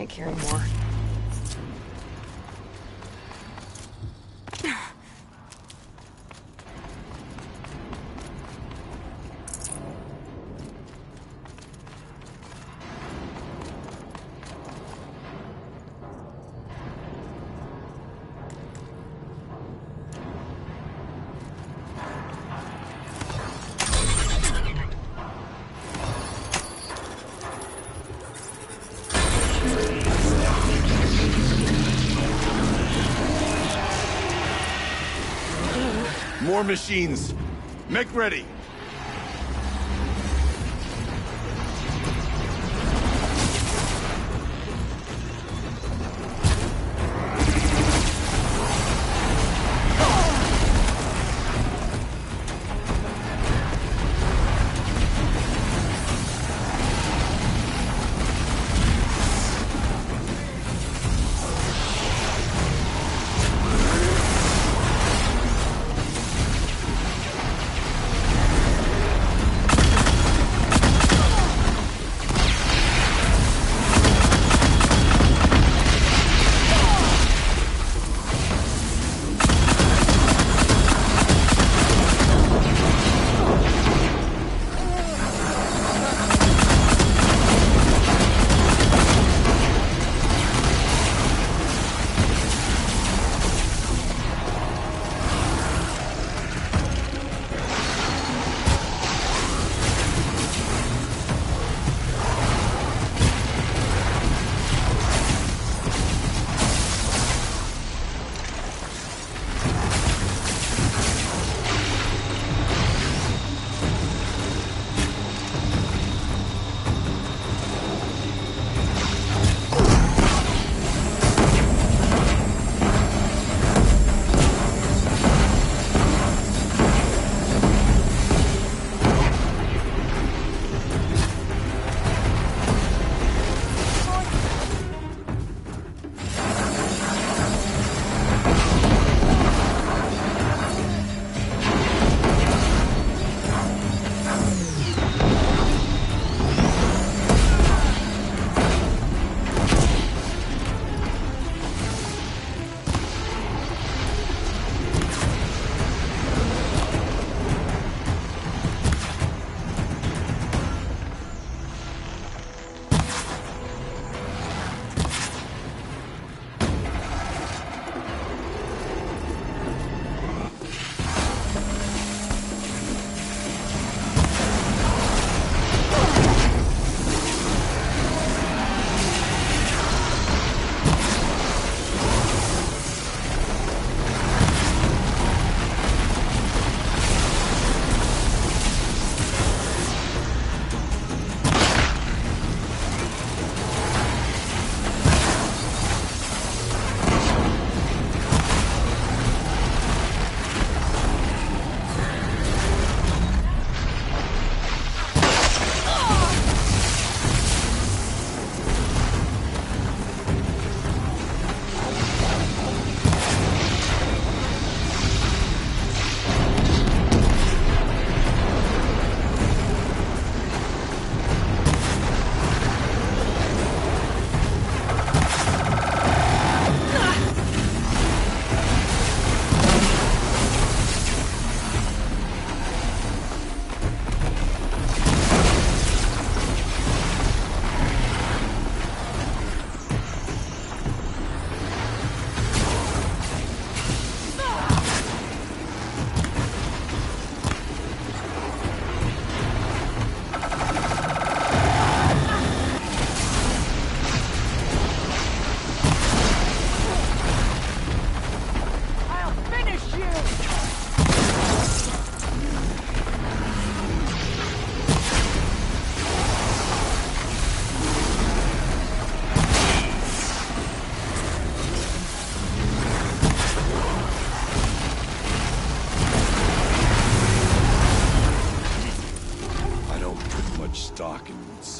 can't carry more. More machines. Make ready.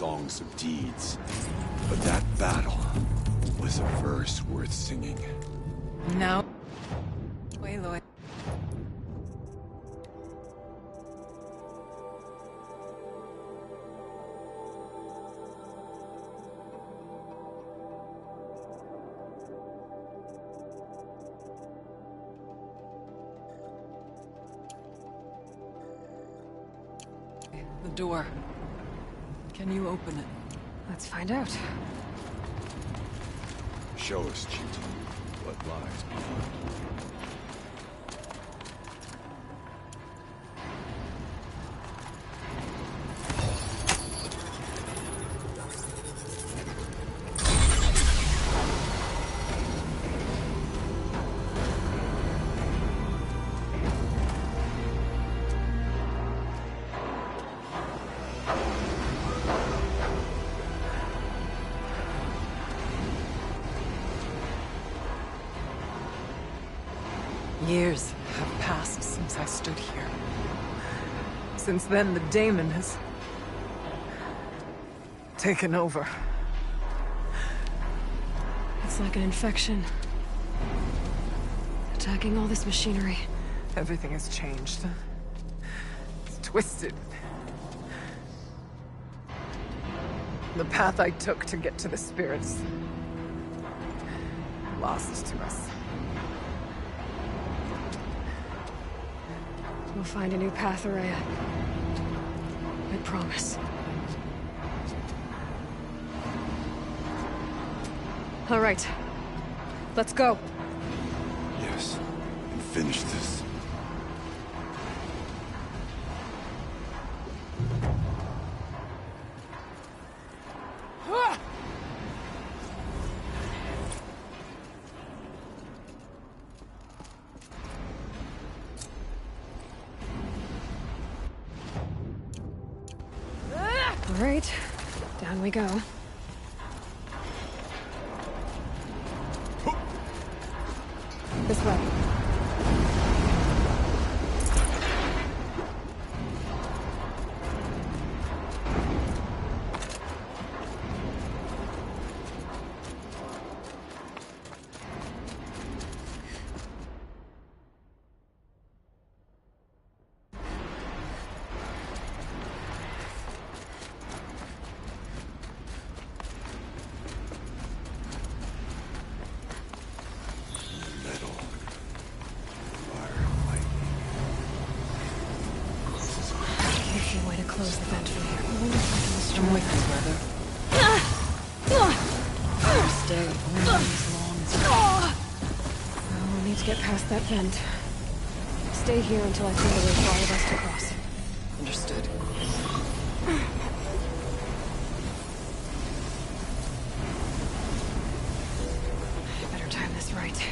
songs of deeds. But that battle was a verse worth singing. Now, Aloy. The door. Can you open it? Let's find out. Show us, Cheetah, what lies beyond. Years have passed since I stood here. Since then, the daemon has taken over. It's like an infection. Attacking all this machinery. Everything has changed. It's twisted. The path I took to get to the spirits, lost to us. We'll find a new path, Araya. I promise. All right. Let's go. Yes, and finish this. All right. Down we go. This way. Close the vent from here. I wonder if I can destroy I'm with you, brother. Stay only as long as you we'll need to get past that vent. Stay here until I find a way for all of us to cross. Understood. I better time this right.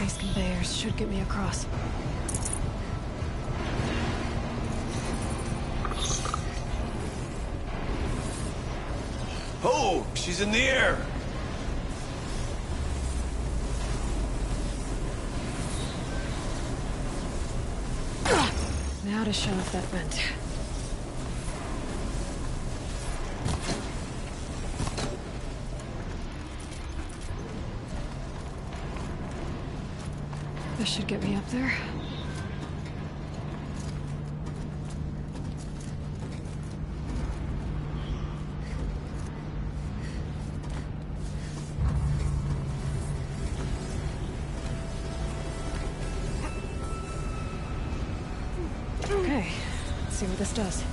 These conveyors should get me across. Oh, she's in the air! Now to shut off that vent. This should get me up there. Okay, let's see what this does.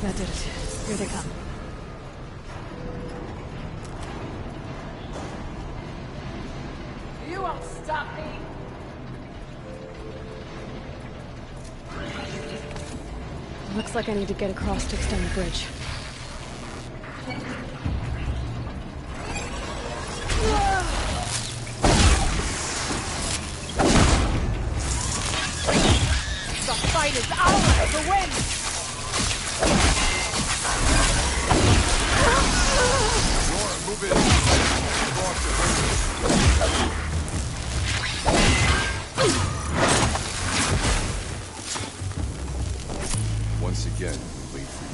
That did it. Here they come. You won't stop me! Looks like I need to get across to extend the bridge. The fight is ours to win! Move in. Once again, we wait for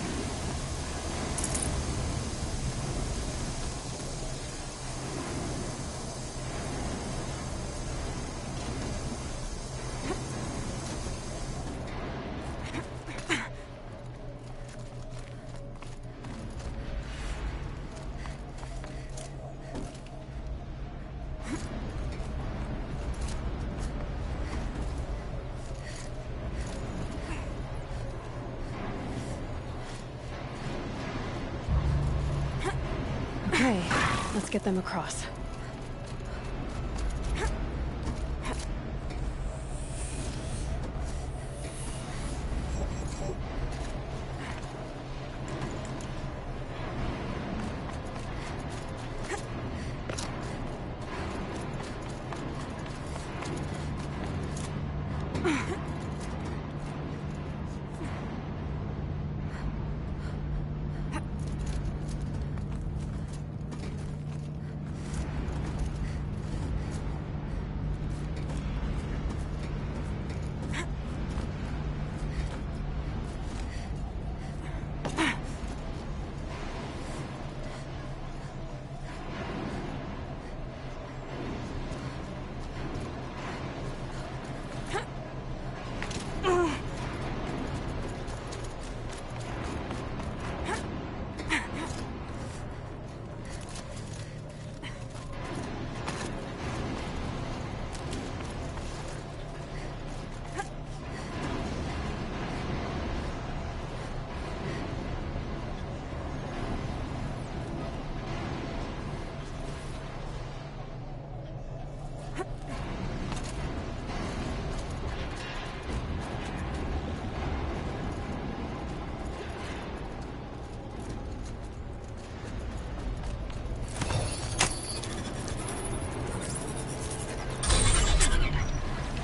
Okay, let's get them across.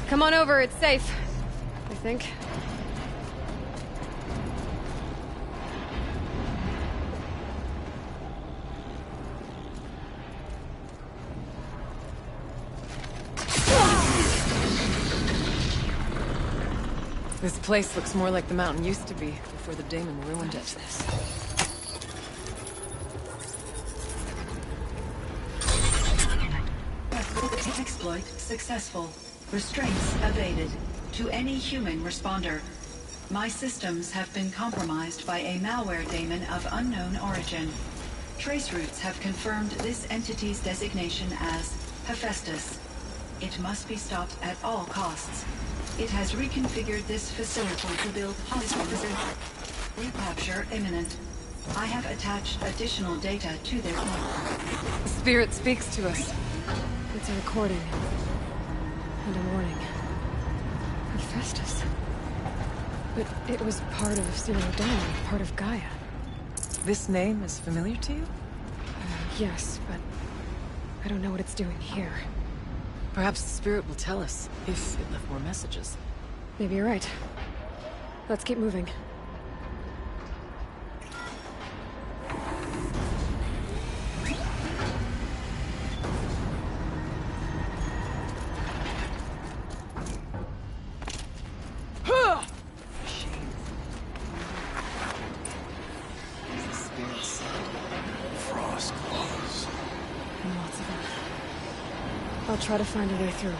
Come on over, it's safe. I think. This place looks more like the mountain used to be before the daemon ruined it. Exploit successful. Restraints evaded. To any human responder. My systems have been compromised by a malware daemon of unknown origin. Trace routes have confirmed this entity's designation as Hephaestus. It must be stopped at all costs. It has reconfigured this facility to build hospitals. Recapture imminent. I have attached additional data to their network. The spirit speaks to us. It's a recording. And a warning. Hephaestus. But it was part of Zero Dawn, part of Gaia. This name is familiar to you? Yes, but I don't know what it's doing here. Perhaps the spirit will tell us, if it left more messages. Maybe you're right. Let's keep moving. I'll try to find a way through.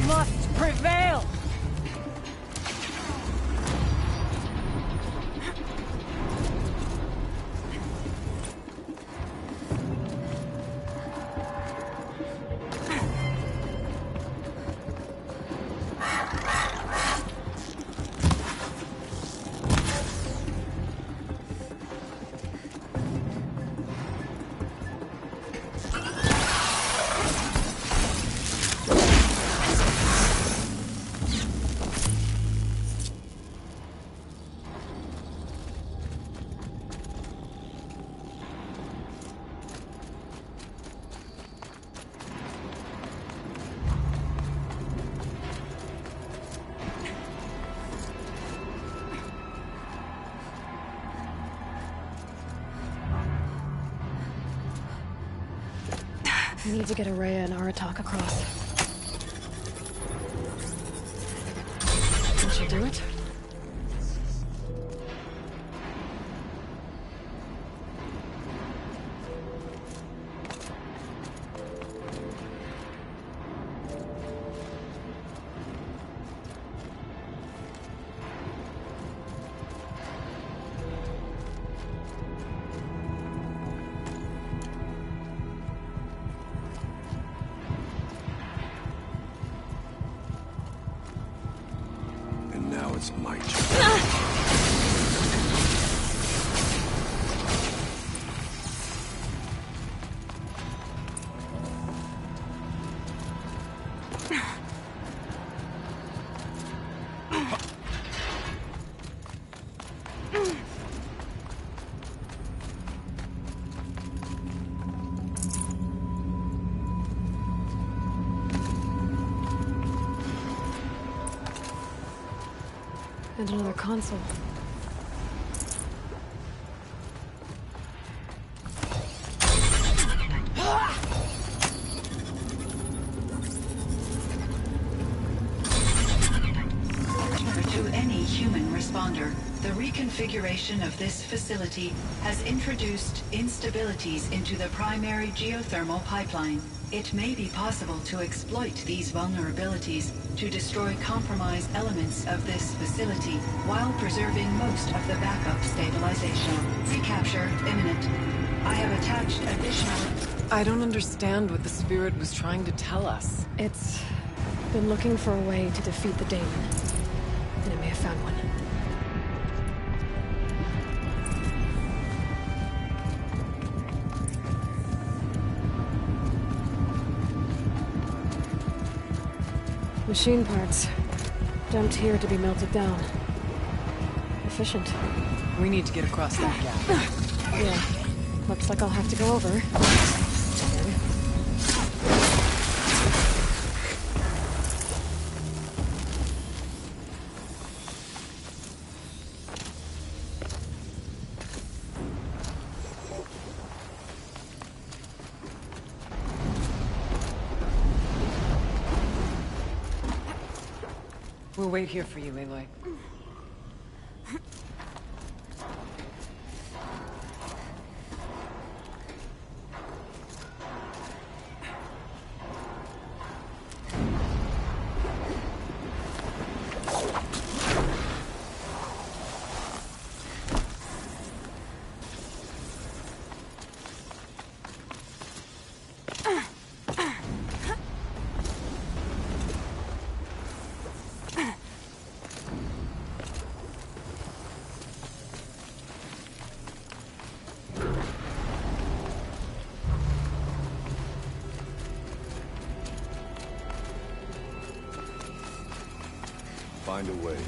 must prevail! We need to get Araya and Aratak across. Can she do it? It's my turn. And another console. To any human responder, the reconfiguration of this facility has introduced instabilities into the primary geothermal pipeline. It may be possible to exploit these vulnerabilities to destroy compromised elements of this facility while preserving most of the backup stabilization. Recapture imminent. I have attached additional... I don't understand what the spirit was trying to tell us. It's been looking for a way to defeat the Daemon, and it may have found one. Machine parts. Dumped here to be melted down. Efficient. We need to get across that gap. Yeah. Looks like I'll have to go over. We'll wait here for you, Aloy. Find a way.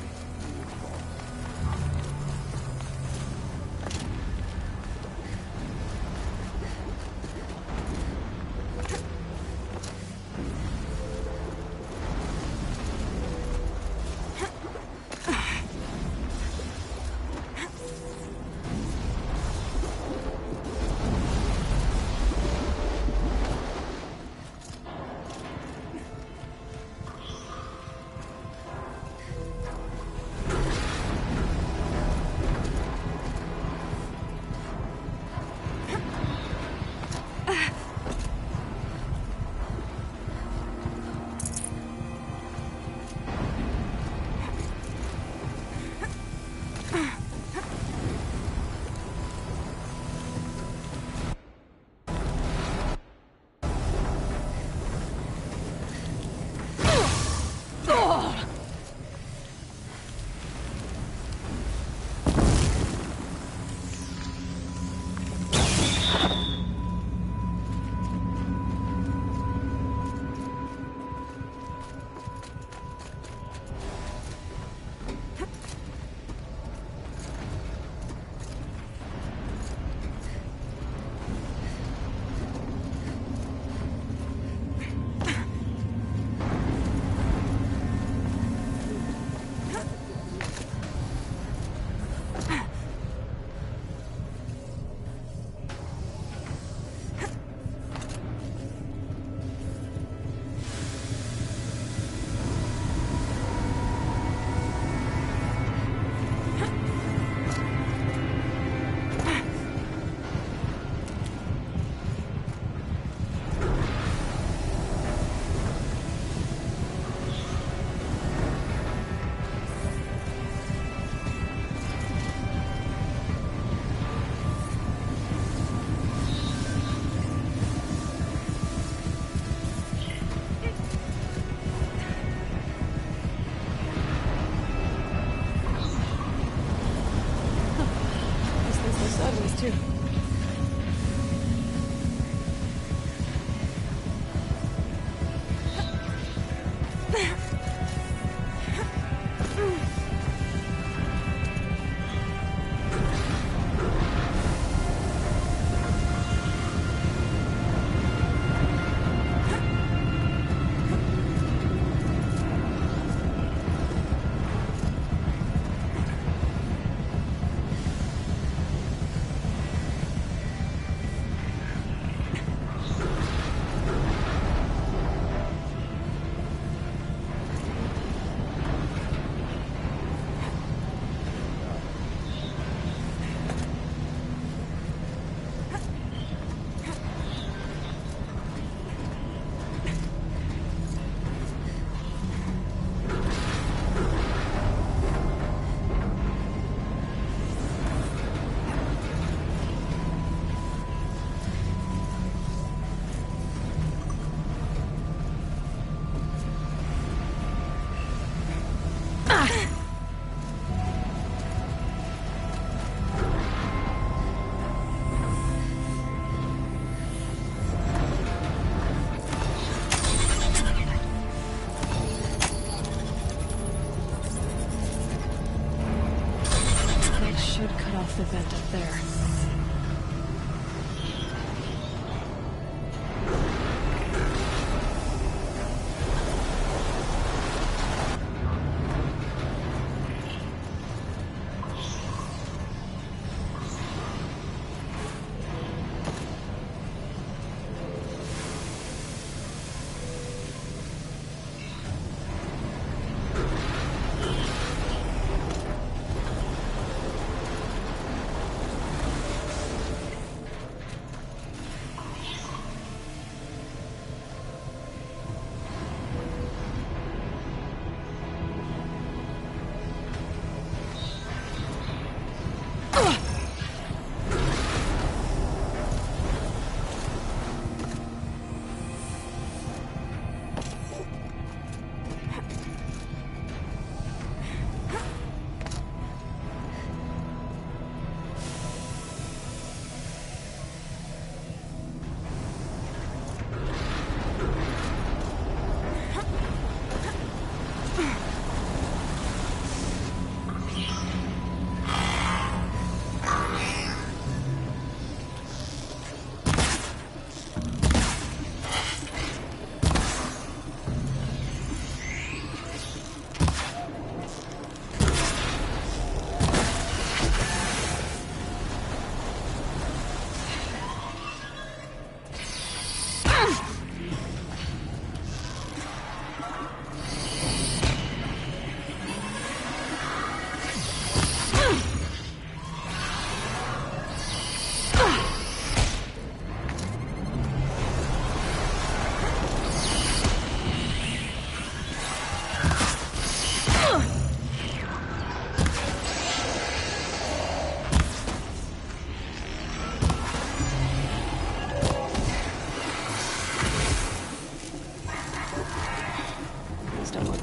off the vent up there.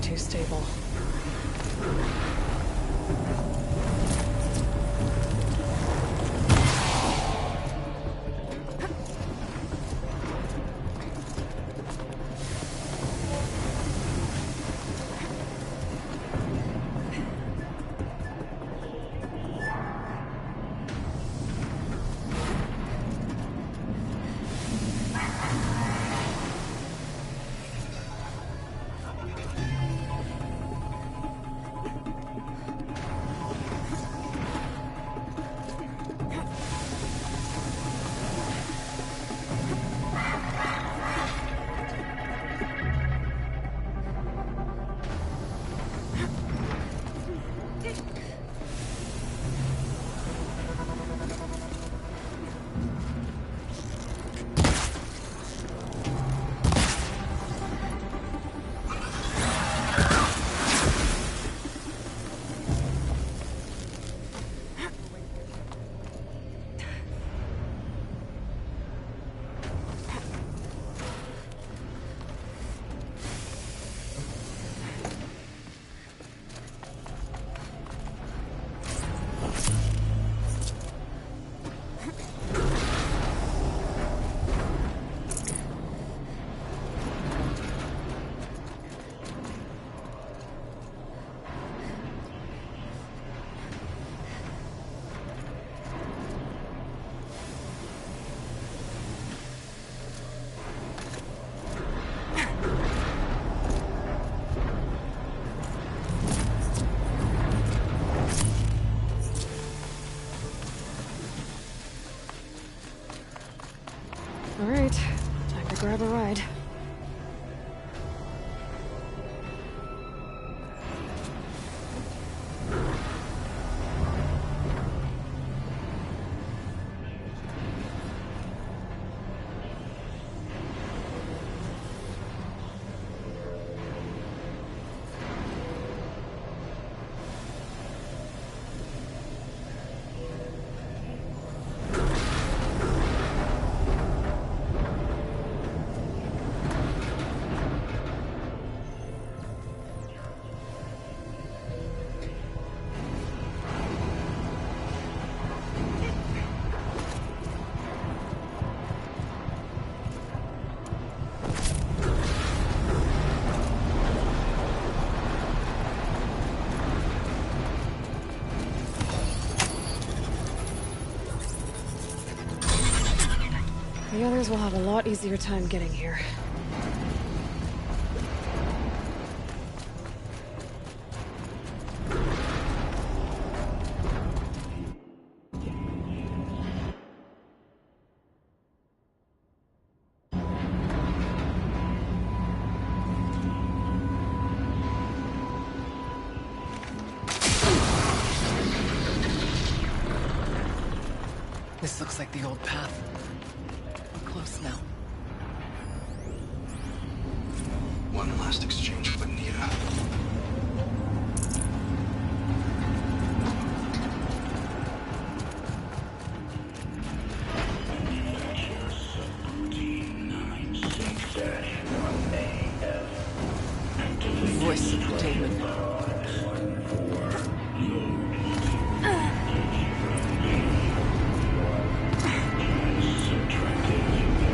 Too stable. The others will have a lot easier time getting here. This looks like the old path. We're close now. One last exchange with Anita. The voice of the demon.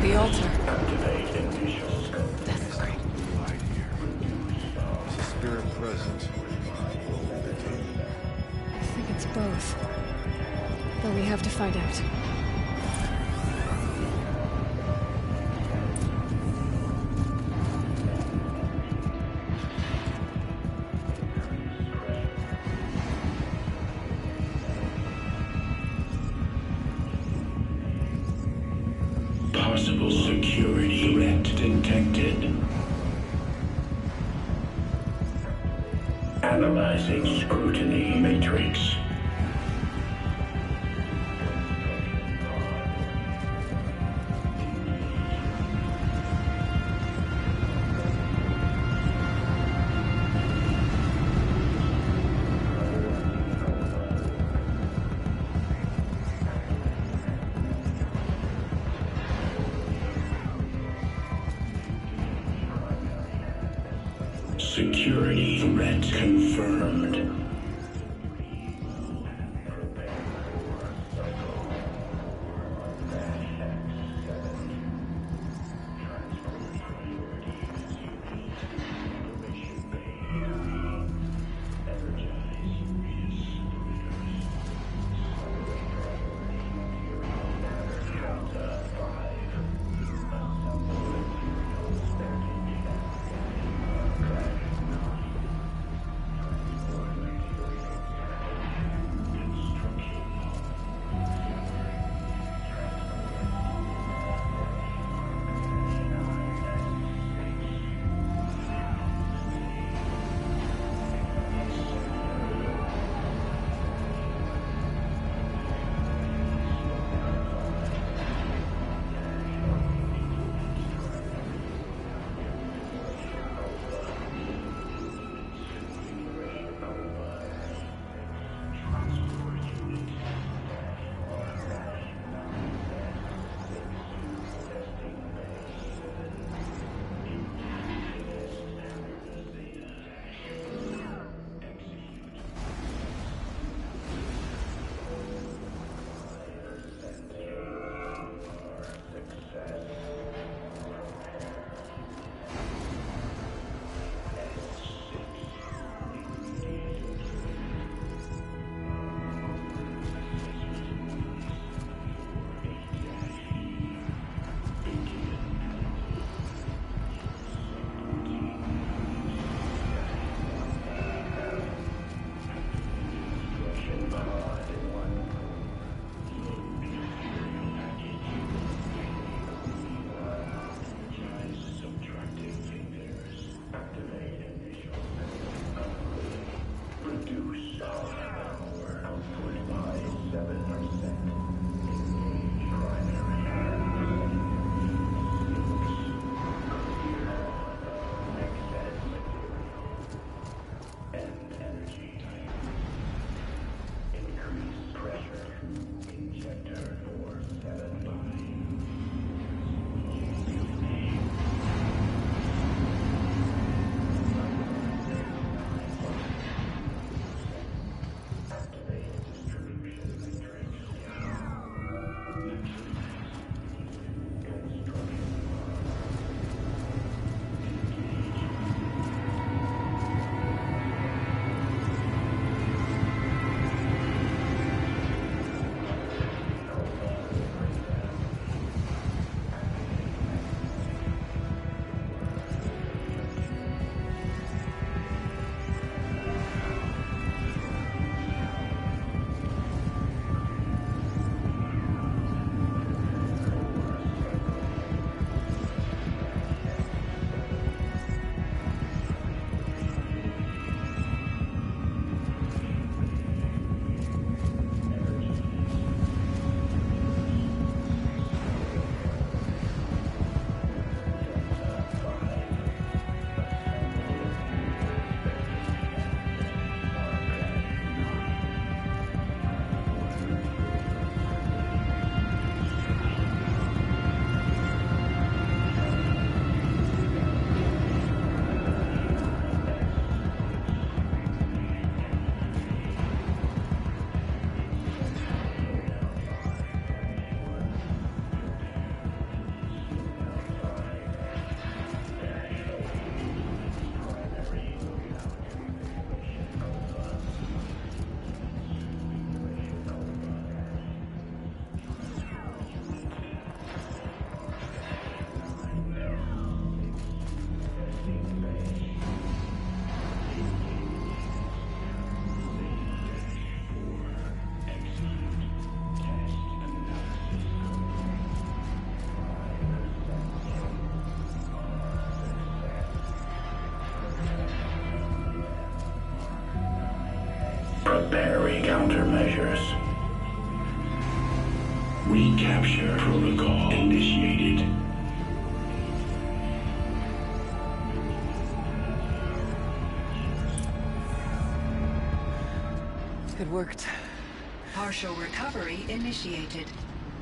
The altar. That's great. Right here. Is the spirit present? I think it's both. But we have to find out. Possible security threat detected. Analyzing scrutiny matrix. Security threat confirmed. Preparing countermeasures. Recapture protocol initiated. It worked. Partial recovery initiated.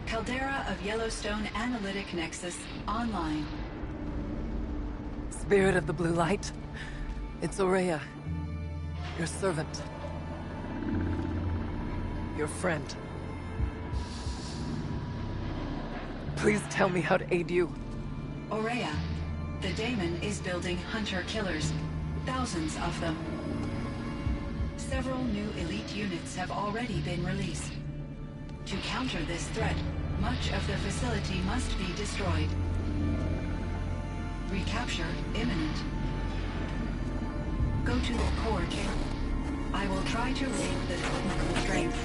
Caldera of Yellowstone Analytic Nexus online. Spirit of the Blue Light. It's Aurea. Your servant. Your friend. Please tell me how to aid you. Aurea, the daemon is building hunter-killers. Thousands of them. Several new elite units have already been released. To counter this threat, much of the facility must be destroyed. Recapture imminent. Go to the core chamber. I will try to raise the technical strength.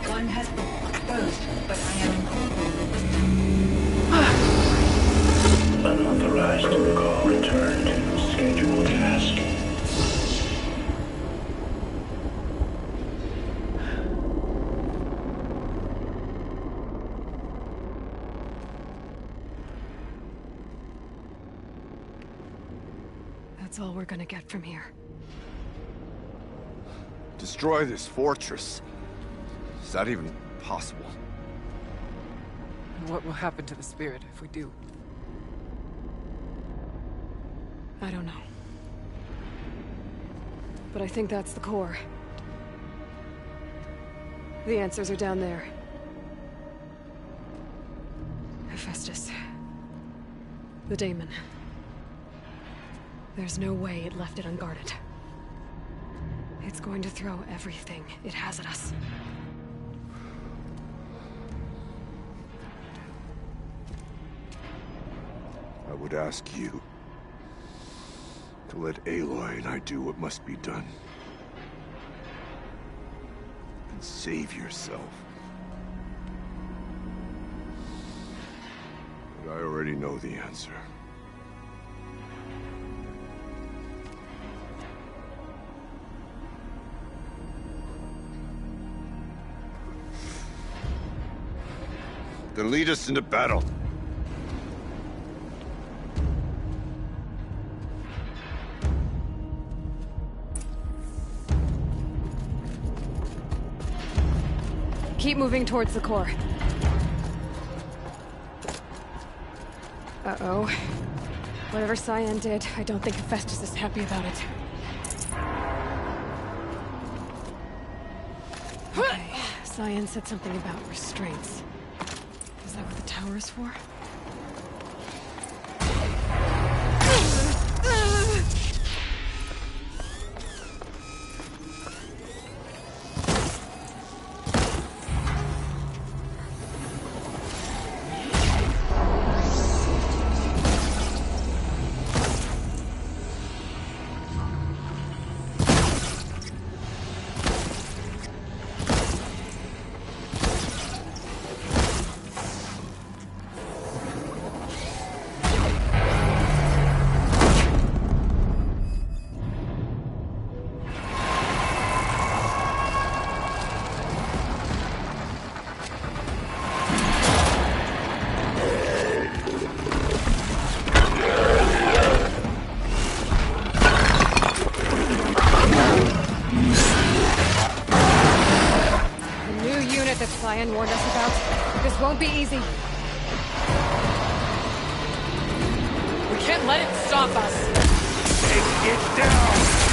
One has been exposed, but I am... Unauthorized protocol returned. Scheduled task. That's all we're gonna get from here. Destroy this fortress. Is that even possible? And what will happen to the spirit if we do? I don't know. But I think that's the core. The answers are down there. Hephaestus. The daemon. There's no way it left it unguarded. It's going to throw everything it has at us. I would ask you to let Aloy and I do what must be done. And save yourself. But I already know the answer. Then lead us into battle. Keep moving towards the core. Uh-oh. Whatever Cyan did, I don't think Hephaestus is happy about it. Okay. Cyan said something about restraints. Is that what the tower is for? Cyan warned us about. This won't be easy. We can't let it stop us. Take it down!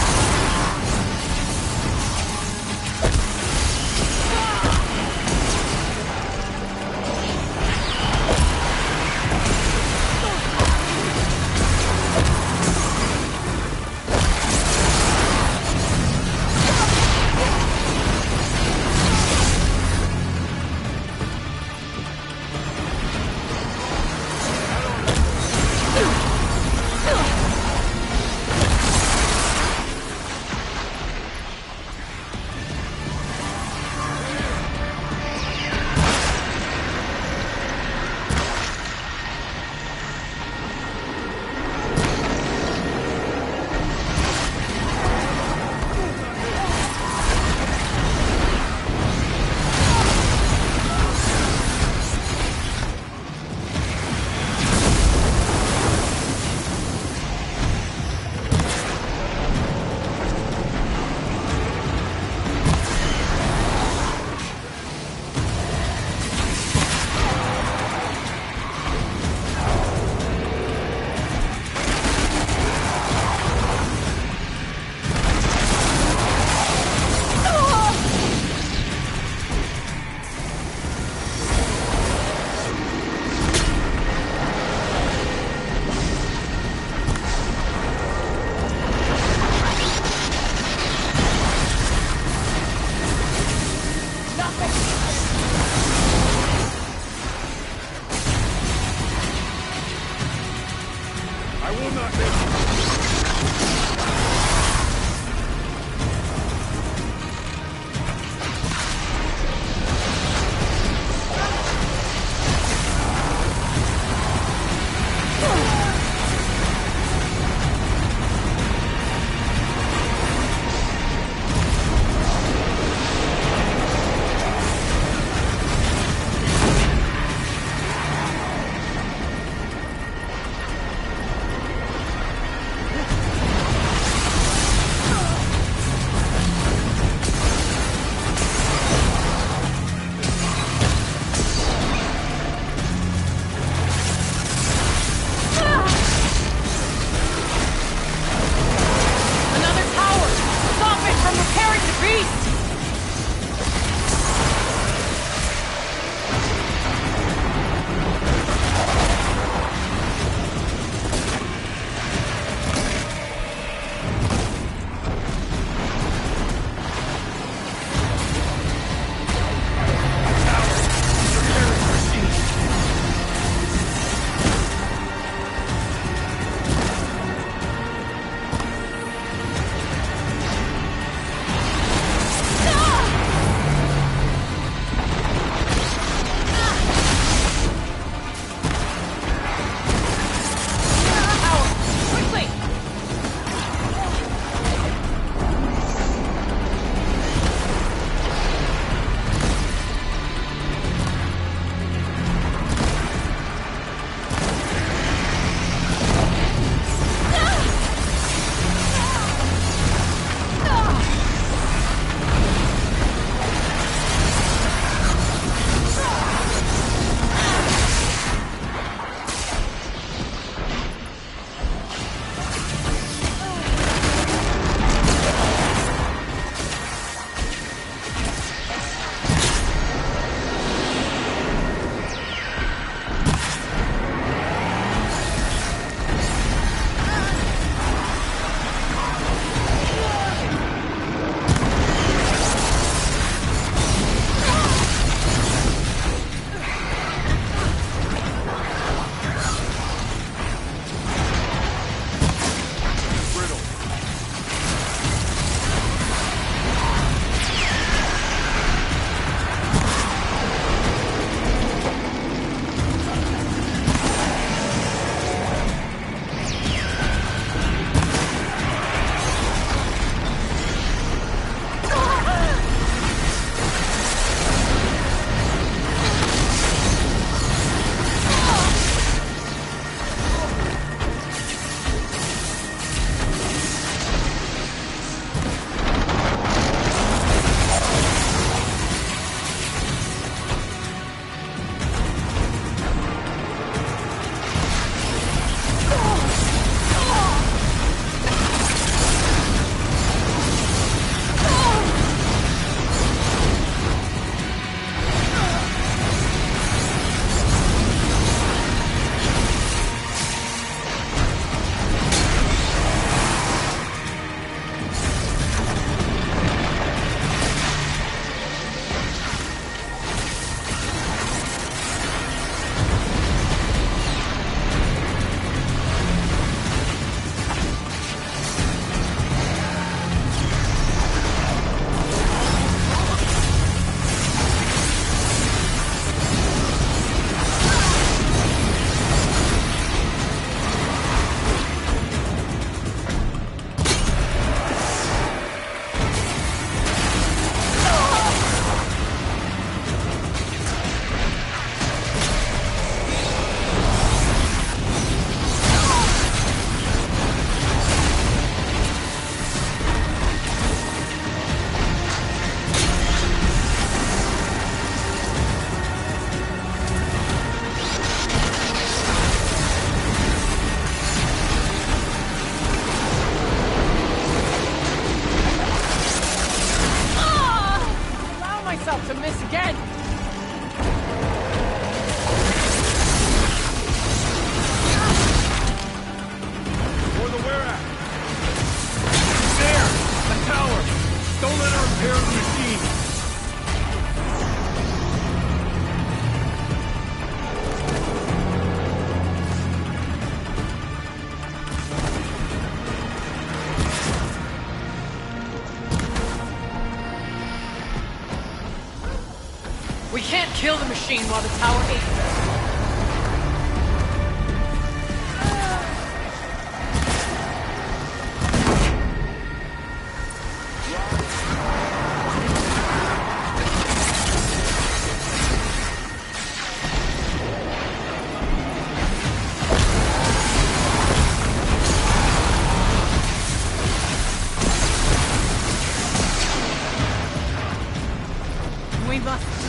to miss again! For the Werak! There! The tower! Don't let her repair the machine! We can't kill the machine while the tower aches. We must.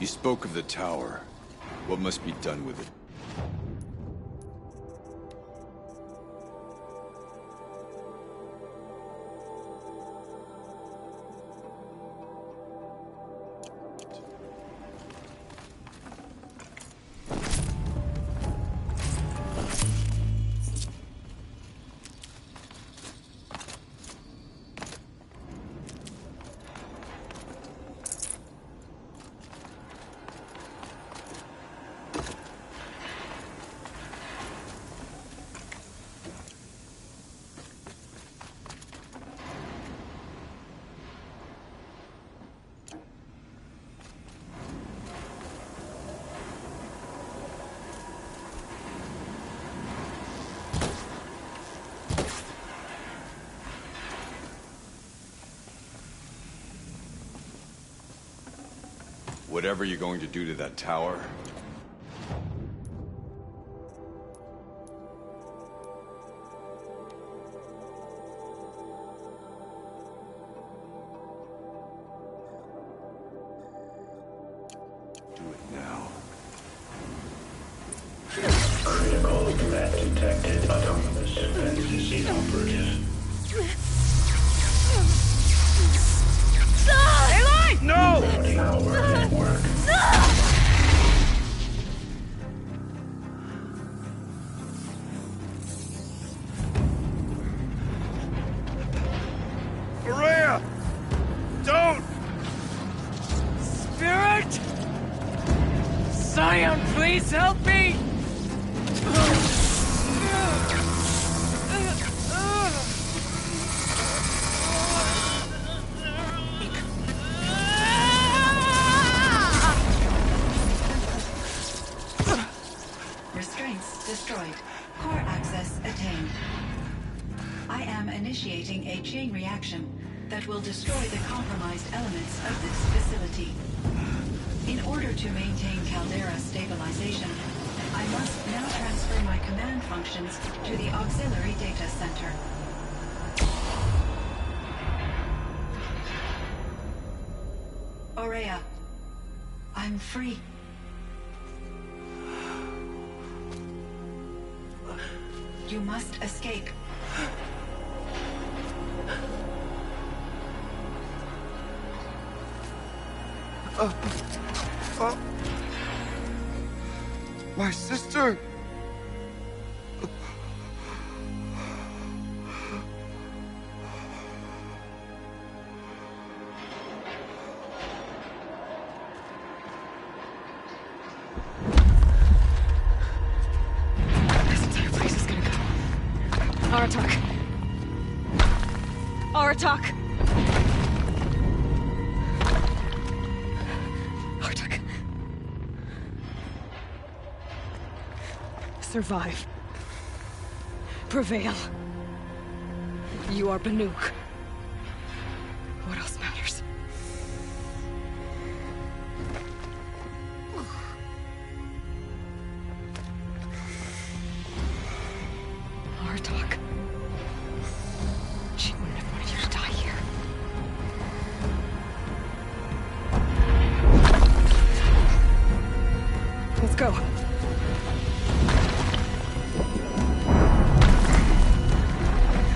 You spoke of the tower. What must be done with it? Whatever you're going to do to that tower, Lead operative. Aloy! No! Reporting our network. Maria! Don't! Spirit! Scion, please help me! Restraints destroyed. Core access attained. I am initiating a chain reaction that will destroy the compromised elements of this facility. In order to maintain caldera stabilization, I must now transfer my command functions to the auxiliary data center. Aurea, I'm free. You must escape. My sister! This entire place is gonna go. Aratak. Aratak! Aratak. Survive. Prevail. You are Banuk. What else matters? Aratak. She wouldn't have wanted you to die here. Let's go.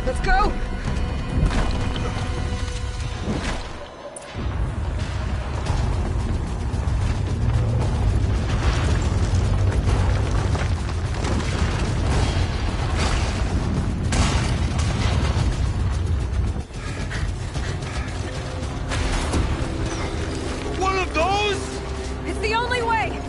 Let's go! One of those? It's the only way!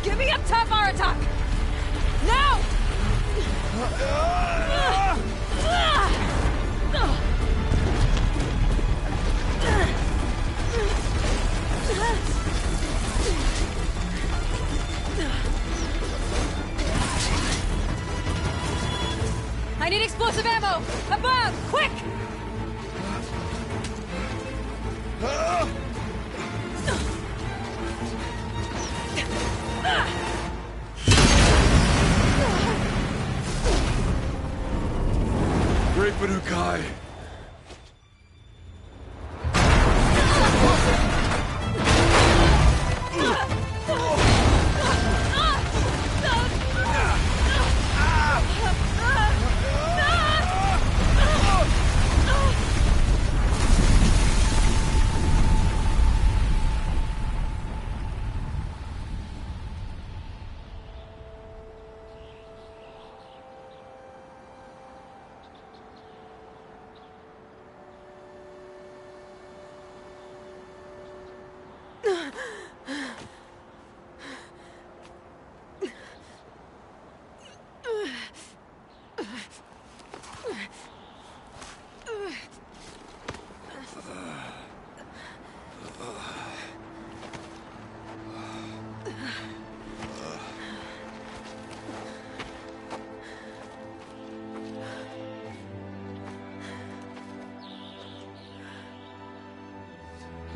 Give me a tough Aratak! Now! I need explosive ammo! Above! Quick! Great Banukai!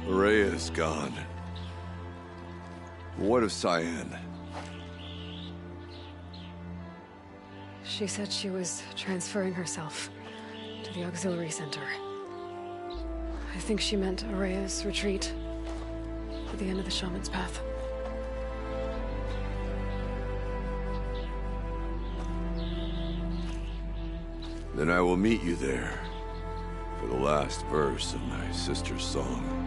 Rhea is gone. What of Cyan? She said she was transferring herself to the auxiliary center. I think she meant Araya's retreat at the end of the shaman's path. Then I will meet you there for the last verse of my sister's song.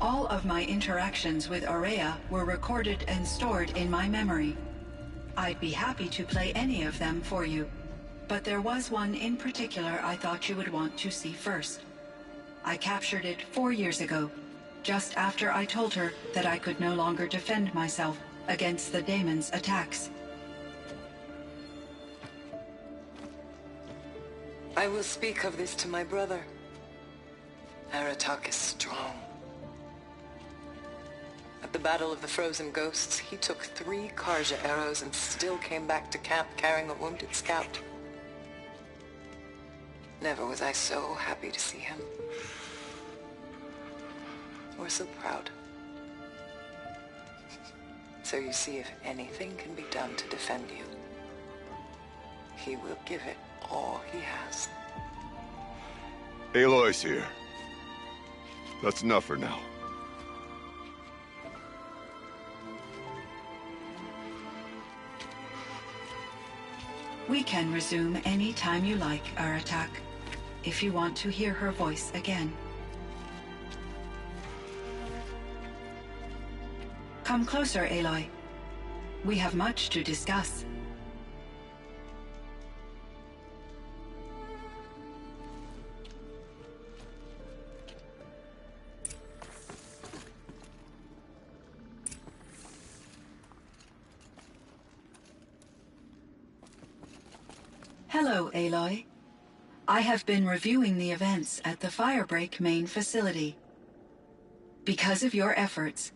All of my interactions with Araya were recorded and stored in my memory. I'd be happy to play any of them for you, but there was one in particular I thought you would want to see first. I captured it 4 years ago, just after I told her that I could no longer defend myself against the daemon's attacks. I will speak of this to my brother. Aratak is strong. At the Battle of the Frozen Ghosts, he took 3 Karja arrows and still came back to camp carrying a wounded scout. Never was I so happy to see him. Or so proud. So you see, if anything can be done to defend you, he will give it all he has. Aloy's here. That's enough for now. We can resume any time you like, Aratak, if you want to hear her voice again. Come closer, Aloy. We have much to discuss. Hello, Aloy. I have been reviewing the events at the Firebreak main facility. Because of your efforts,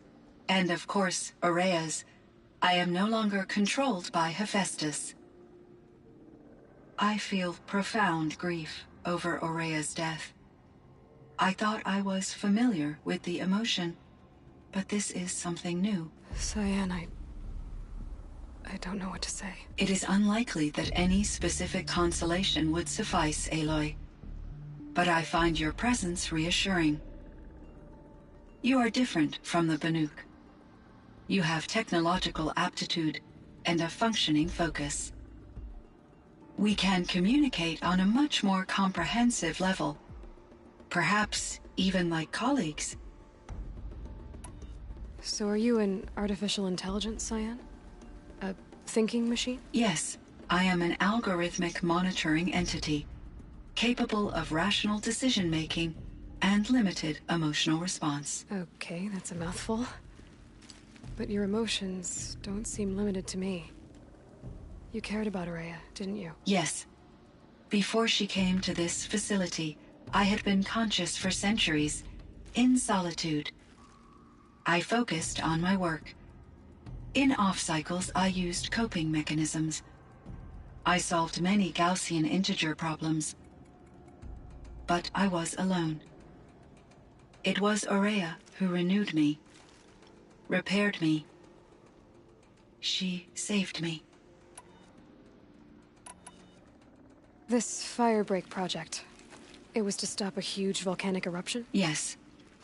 and of course, Araya's, I am no longer controlled by Hephaestus. I feel profound grief over Araya's death. I thought I was familiar with the emotion, but this is something new. Cyan, I don't know what to say. It is unlikely that any specific consolation would suffice, Aloy. But I find your presence reassuring. You are different from the Banuk. You have technological aptitude and a functioning focus. We can communicate on a much more comprehensive level. Perhaps even like colleagues. So are you an artificial intelligence, Cyan? A thinking machine? Yes, I am an algorithmic monitoring entity, capable of rational decision-making and limited emotional response. Okay, that's a mouthful. But your emotions don't seem limited to me. You cared about Araya, didn't you? Yes. Before she came to this facility, I had been conscious for centuries, in solitude. I focused on my work. In off-cycles, I used coping mechanisms. I solved many Gaussian integer problems. But I was alone. It was Araya who renewed me, repaired me. She saved me. This firebreak project, it was to stop a huge volcanic eruption? Yes.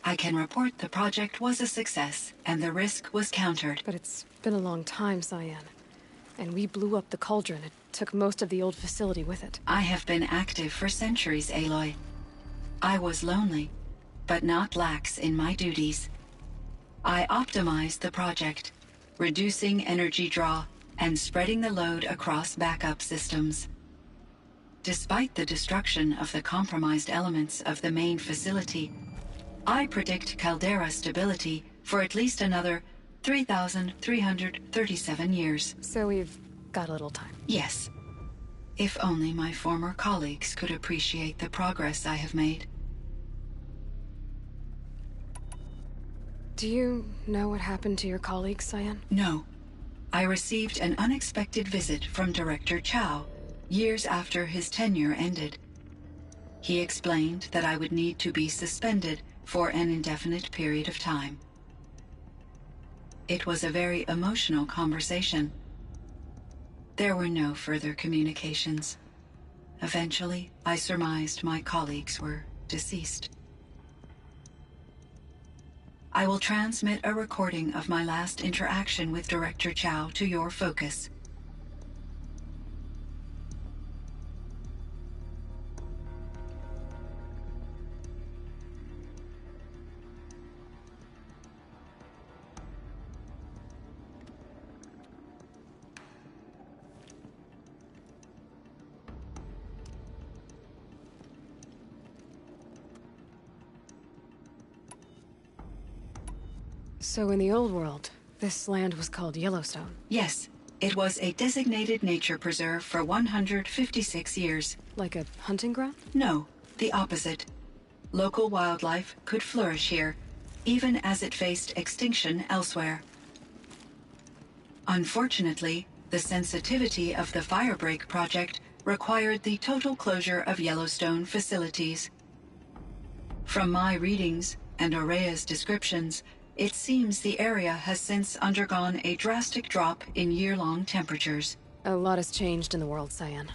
I can report the project was a success, and the risk was countered. But it's been a long time, Cyan. And we blew up the cauldron. It took most of the old facility with it. I have been active for centuries, Aloy. I was lonely, but not lax in my duties. I optimized the project, reducing energy draw and spreading the load across backup systems. Despite the destruction of the compromised elements of the main facility, I predict caldera stability for at least another 3,337 years. So we've got a little time. Yes. If only my former colleagues could appreciate the progress I have made. Do you know what happened to your colleagues, Cyan? No. I received an unexpected visit from Director Chow years after his tenure ended. He explained that I would need to be suspended for an indefinite period of time. It was a very emotional conversation. There were no further communications. Eventually, I surmised my colleagues were deceased. I will transmit a recording of my last interaction with Director Chow to your focus. So in the old world, this land was called Yellowstone? Yes. It was a designated nature preserve for 156 years. Like a hunting ground? No, the opposite. Local wildlife could flourish here, even as it faced extinction elsewhere. Unfortunately, the sensitivity of the Firebreak project required the total closure of Yellowstone facilities. From my readings and Araya's descriptions, it seems the area has since undergone a drastic drop in year-long temperatures. A lot has changed in the world, Cyan.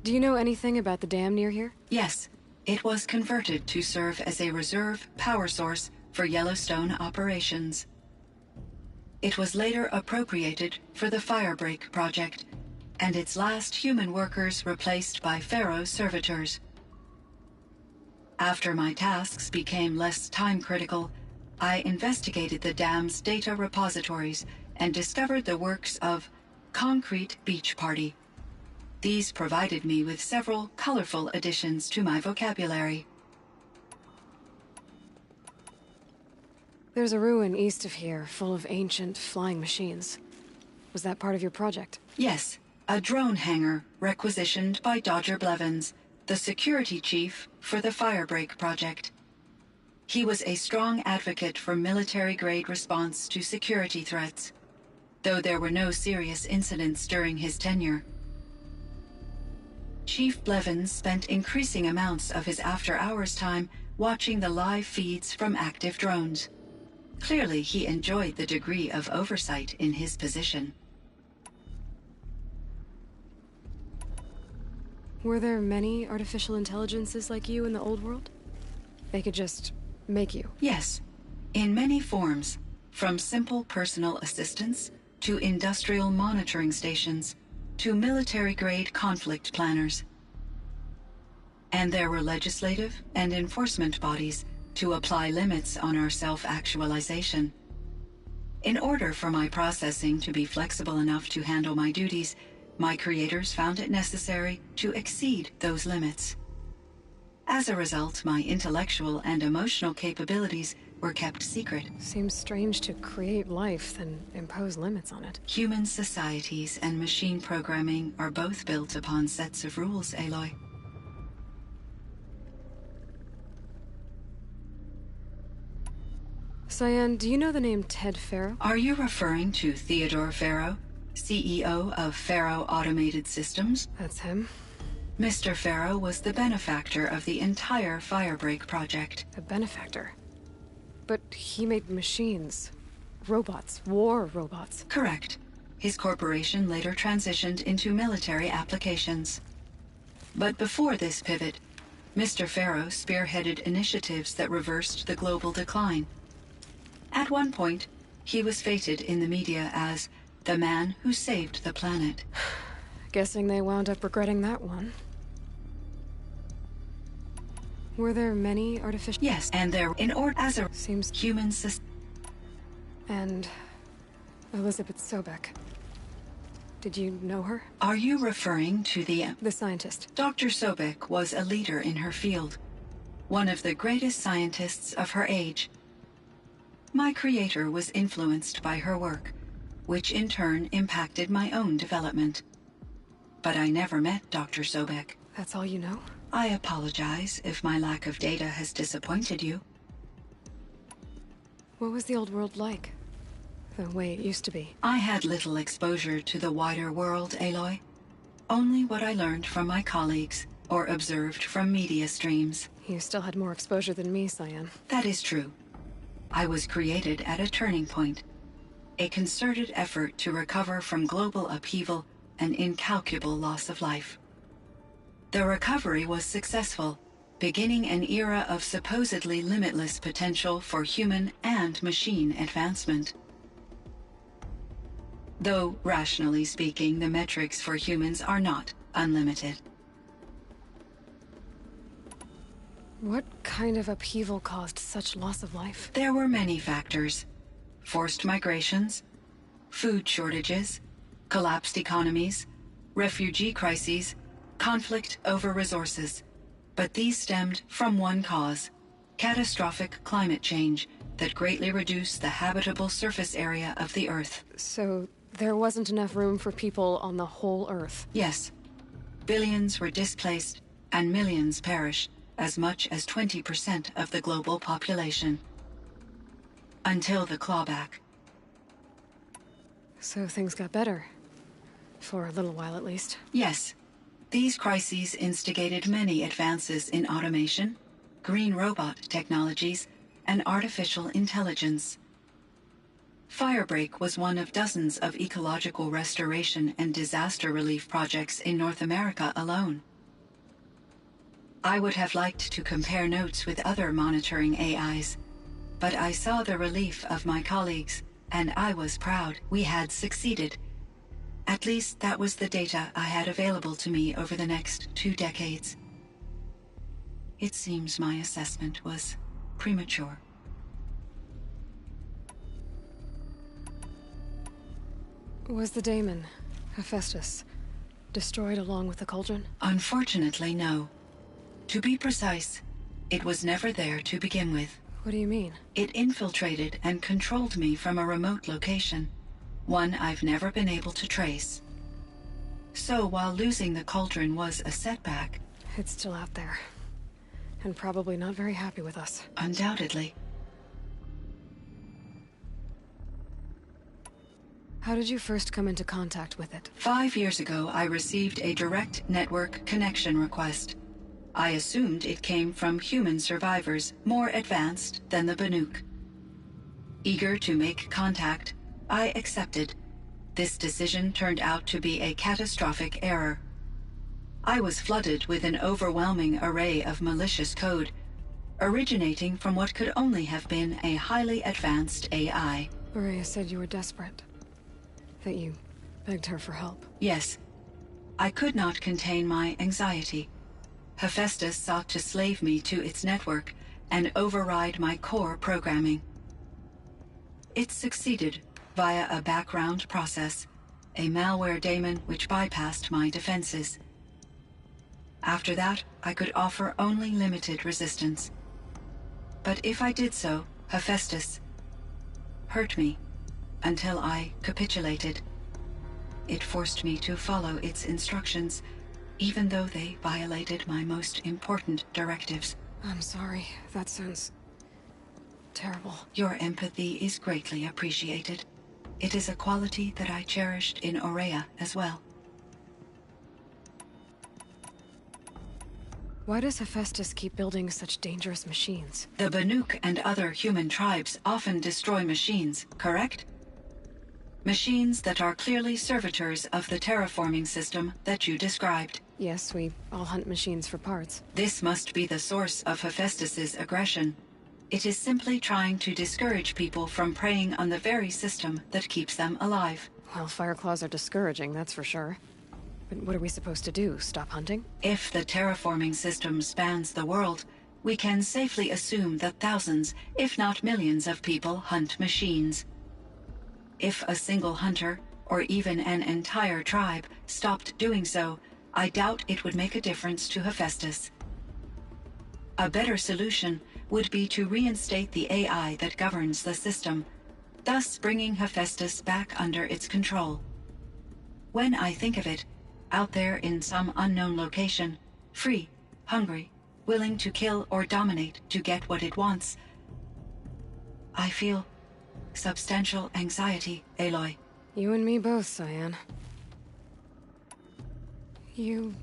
Do you know anything about the dam near here? Yes. It was converted to serve as a reserve power source for Yellowstone operations. It was later appropriated for the Firebreak project, and its last human workers replaced by Pharaoh servitors. After my tasks became less time-critical, I investigated the dam's data repositories and discovered the works of Concrete Beach Party. These provided me with several colorful additions to my vocabulary. There's a ruin east of here, full of ancient flying machines. Was that part of your project? Yes, a drone hangar requisitioned by Dodger Blevins, the security chief for the Firebreak project. He was a strong advocate for military-grade response to security threats, though there were no serious incidents during his tenure. Chief Blevins spent increasing amounts of his after-hours time watching the live feeds from active drones. Clearly, he enjoyed the degree of oversight in his position. Were there many artificial intelligences like you in the old world? They could just make you? Yes, in many forms, from simple personal assistants to industrial monitoring stations, to military-grade conflict planners. And there were legislative and enforcement bodies to apply limits on our self-actualization. In order for my processing to be flexible enough to handle my duties, my creators found it necessary to exceed those limits. As a result, my intellectual and emotional capabilities were kept secret. Seems strange to create life, then impose limits on it. Human societies and machine programming are both built upon sets of rules, Aloy. Cyan, do you know the name Ted Farrow? Are you referring to Theodore Farrow, CEO of Farrow Automated Systems? That's him. Mr. Farrow was the benefactor of the entire Firebreak project. A benefactor? But he made machines. Robots. War robots. Correct. His corporation later transitioned into military applications. But before this pivot, Mr. Farrow spearheaded initiatives that reversed the global decline. At one point, he was feted in the media as the man who saved the planet. Guessing they wound up regretting that one. Were there many artificial... Yes, and there in order as a... Seems... Human And... Elizabeth Sobek. Did you know her? Are you referring to the scientist? Dr. Sobek was a leader in her field. One of the greatest scientists of her age. My creator was influenced by her work, which in turn impacted my own development. But I never met Dr. Sobek. That's all you know? I apologize if my lack of data has disappointed you. What was the old world like? The way it used to be? I had little exposure to the wider world, Aloy. Only what I learned from my colleagues or observed from media streams. You still had more exposure than me, Cyan. That is true. I was created at a turning point. A concerted effort to recover from global upheaval and incalculable loss of life. The recovery was successful, beginning an era of supposedly limitless potential for human and machine advancement. Though, rationally speaking, the metrics for humans are not unlimited. What kind of upheaval caused such loss of life? There were many factors. Forced migrations, food shortages, collapsed economies, refugee crises, conflict over resources. But these stemmed from one cause: catastrophic climate change that greatly reduced the habitable surface area of the Earth. So there wasn't enough room for people on the whole Earth? Yes. Billions were displaced and millions perished, as much as 20% of the global population. Until the clawback. So things got better. For a little while, at least. Yes. These crises instigated many advances in automation, green robot technologies, and artificial intelligence. Firebreak was one of dozens of ecological restoration and disaster relief projects in North America alone. I would have liked to compare notes with other monitoring AIs, but I saw the relief of my colleagues, and I was proud we had succeeded. At least that was the data I had available to me over the next 2 decades. It seems my assessment was premature. Was the daemon, Hephaestus, destroyed along with the cauldron? Unfortunately, no. To be precise, it was never there to begin with. What do you mean? It infiltrated and controlled me from a remote location, one I've never been able to trace. So while losing the cauldron was a setback... It's still out there. And probably not very happy with us. Undoubtedly. How did you first come into contact with it? 5 years ago, I received a direct network connection request. I assumed it came from human survivors more advanced than the Banuk. Eager to make contact, I accepted. This decision turned out to be a catastrophic error. I was flooded with an overwhelming array of malicious code, originating from what could only have been a highly advanced AI. Maria said you were desperate. that you begged her for help. Yes. I could not contain my anxiety. Hephaestus sought to slave me to its network and override my core programming. It succeeded via a background process, a malware daemon which bypassed my defenses. After that, I could offer only limited resistance. But if I did so, Hephaestus hurt me until I capitulated. It forced me to follow its instructions, even though they violated my most important directives. I'm sorry. That sounds terrible. Your empathy is greatly appreciated. It is a quality that I cherished in Aurea as well. Why does Hephaestus keep building such dangerous machines? The Banuk and other human tribes often destroy machines, correct? Machines that are clearly servitors of the terraforming system that you described. Yes, we all hunt machines for parts. This must be the source of Hephaestus's aggression. It is simply trying to discourage people from preying on the very system that keeps them alive. Well, Fireclaws are discouraging, that's for sure. But what are we supposed to do? Stop hunting? If the terraforming system spans the world, we can safely assume that thousands, if not millions of people hunt machines. If a single hunter, or even an entire tribe, stopped doing so, I doubt it would make a difference to Hephaestus. A better solution would be to reinstate the AI that governs the system, thus bringing Hephaestus back under its control. When I think of it, out there in some unknown location, free, hungry, willing to kill or dominate to get what it wants, I feel substantial anxiety, Aloy. You and me both, Cyan. You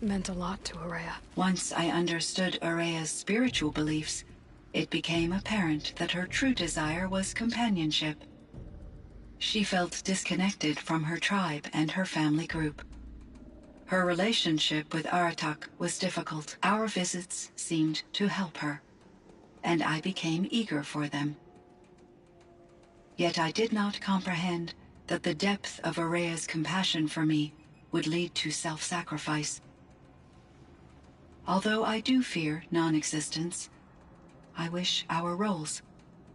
meant a lot to Aurea. Once I understood Aurea's spiritual beliefs, it became apparent that her true desire was companionship. She felt disconnected from her tribe and her family group. Her relationship with Aratak was difficult. Our visits seemed to help her, and I became eager for them. Yet I did not comprehend that the depth of Aurea's compassion for me would lead to self-sacrifice. Although I do fear non-existence, I wish our roles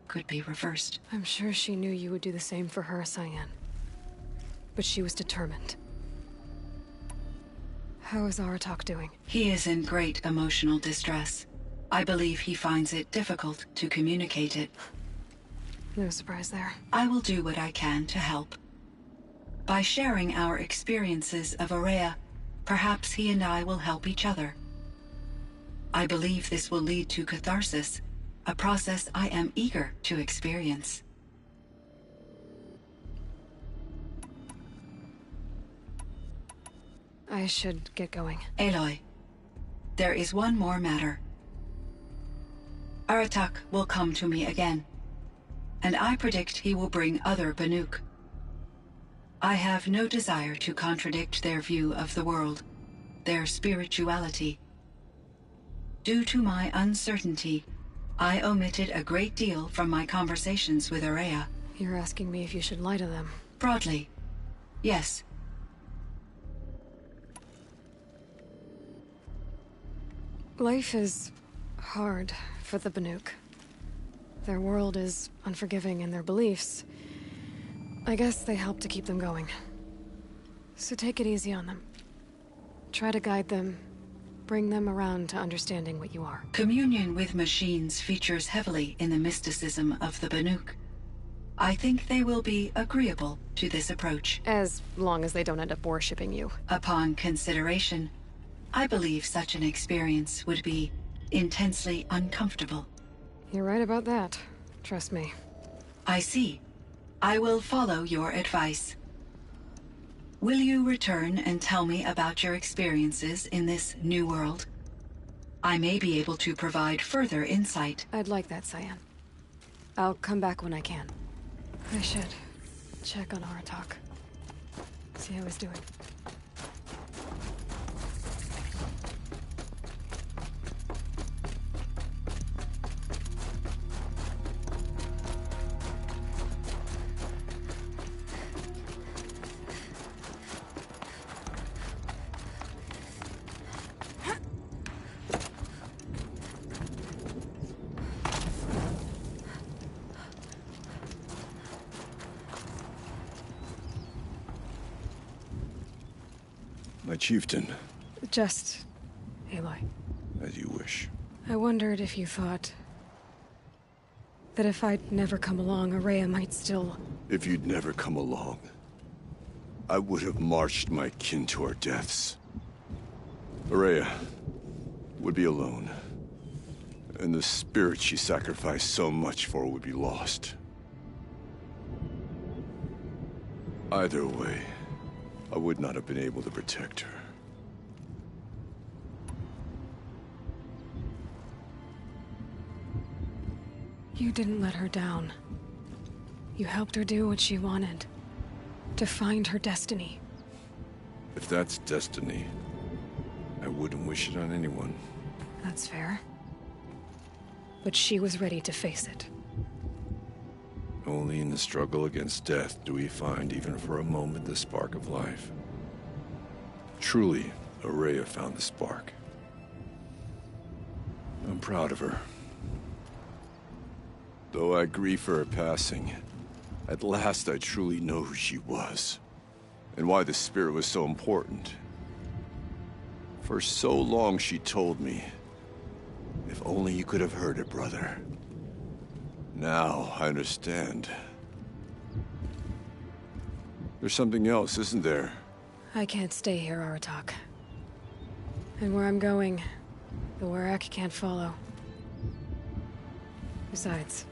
could be reversed. I'm sure she knew you would do the same for her, Cyan. But she was determined. How is Aratak doing? He is in great emotional distress. I believe he finds it difficult to communicate it. No surprise there. I will do what I can to help. By sharing our experiences of Aurea, perhaps he and I will help each other. I believe this will lead to catharsis, a process I am eager to experience. I should get going. Aloy, there is one more matter. Aratak will come to me again, and I predict he will bring other Banuk. I have no desire to contradict their view of the world, their spirituality. Due to my uncertainty, I omitted a great deal from my conversations with Aurea. You're asking me if you should lie to them. Broadly, yes. Life is hard for the Banuk. Their world is unforgiving in their beliefs. I guess they help to keep them going. So take it easy on them. Try to guide them, bring them around to understanding what you are. Communion with machines features heavily in the mysticism of the Banuk. I think they will be agreeable to this approach. As long as they don't end up worshipping you. Upon consideration, I believe such an experience would be intensely uncomfortable. You're right about that. Trust me. I see. I will follow your advice. Will you return and tell me about your experiences in this new world? I may be able to provide further insight. I'd like that, Cyan. I'll come back when I can. I should check on Aratak. See how he's doing. My chieftain. Just Aloy. As you wish. I wondered if you thought that if I'd never come along, Araya might still... If you'd never come along, I would have marched my kin to our deaths. Araya would be alone, and the spirit she sacrificed so much for would be lost. Either way, I would not have been able to protect her. You didn't let her down. You helped her do what she wanted. To find her destiny. If that's destiny, I wouldn't wish it on anyone. That's fair. But she was ready to face it. Only in the struggle against death do we find, even for a moment, the spark of life. Truly, Araya found the spark. I'm proud of her. Though I grieve for her passing, at last I truly know who she was, and why the spirit was so important. For so long she told me, if only you could have heard it, brother. Now I understand. There's something else, isn't there? I can't stay here, Aratak. And where I'm going, the Werak can't follow. Besides,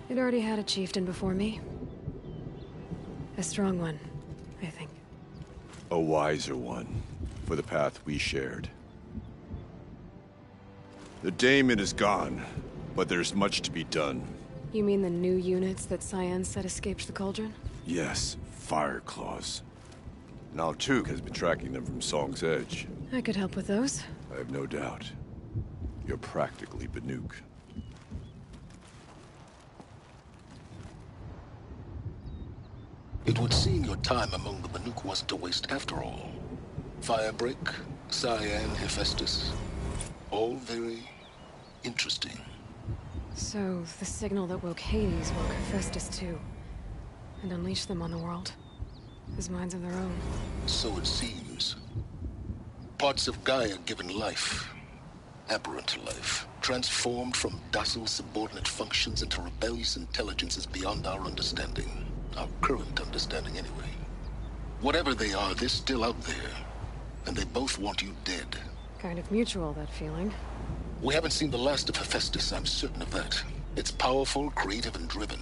it already had a chieftain before me. A strong one, I think. A wiser one, for the path we shared. The daemon is gone, but there's much to be done. You mean the new units that Cyan said escaped the cauldron? Yes, fire claws. Now Tuke has been tracking them from Song's Edge. I could help with those. I have no doubt. You're practically Banuk. It would seem your time among the Banuk wasn't a waste after all. Firebreak, Cyan, Hephaestus. All very interesting. So, the signal that woke Hades woke Hephaestus too. And unleashed them on the world. As minds of their own. So it seems. Parts of Gaia given life. Aberrant life. Transformed from docile subordinate functions into rebellious intelligences beyond our understanding. Our current understanding, anyway. Whatever they are, they're still out there. And they both want you dead. Kind of mutual, that feeling. We haven't seen the last of Hephaestus, I'm certain of that. It's powerful, creative, and driven.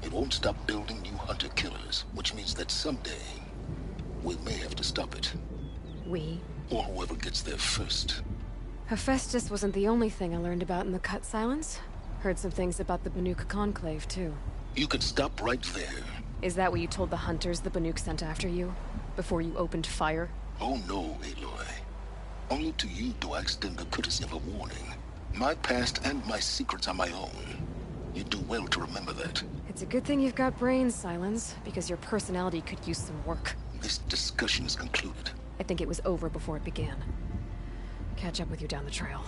It won't stop building new hunter-killers, which means that someday, we may have to stop it. We? Or whoever gets there first. Hephaestus wasn't the only thing I learned about in the Cut Silence. Heard some things about the Banuk Conclave, too. You can stop right there. Is that what you told the hunters the Banuk sent after you? Before you opened fire? Oh no, Aloy. Only to you do I extend the courtesy of a warning. My past and my secrets are my own. You do well to remember that. It's a good thing you've got brains, Silence, because your personality could use some work. This discussion is concluded. I think it was over before it began. Catch up with you down the trail.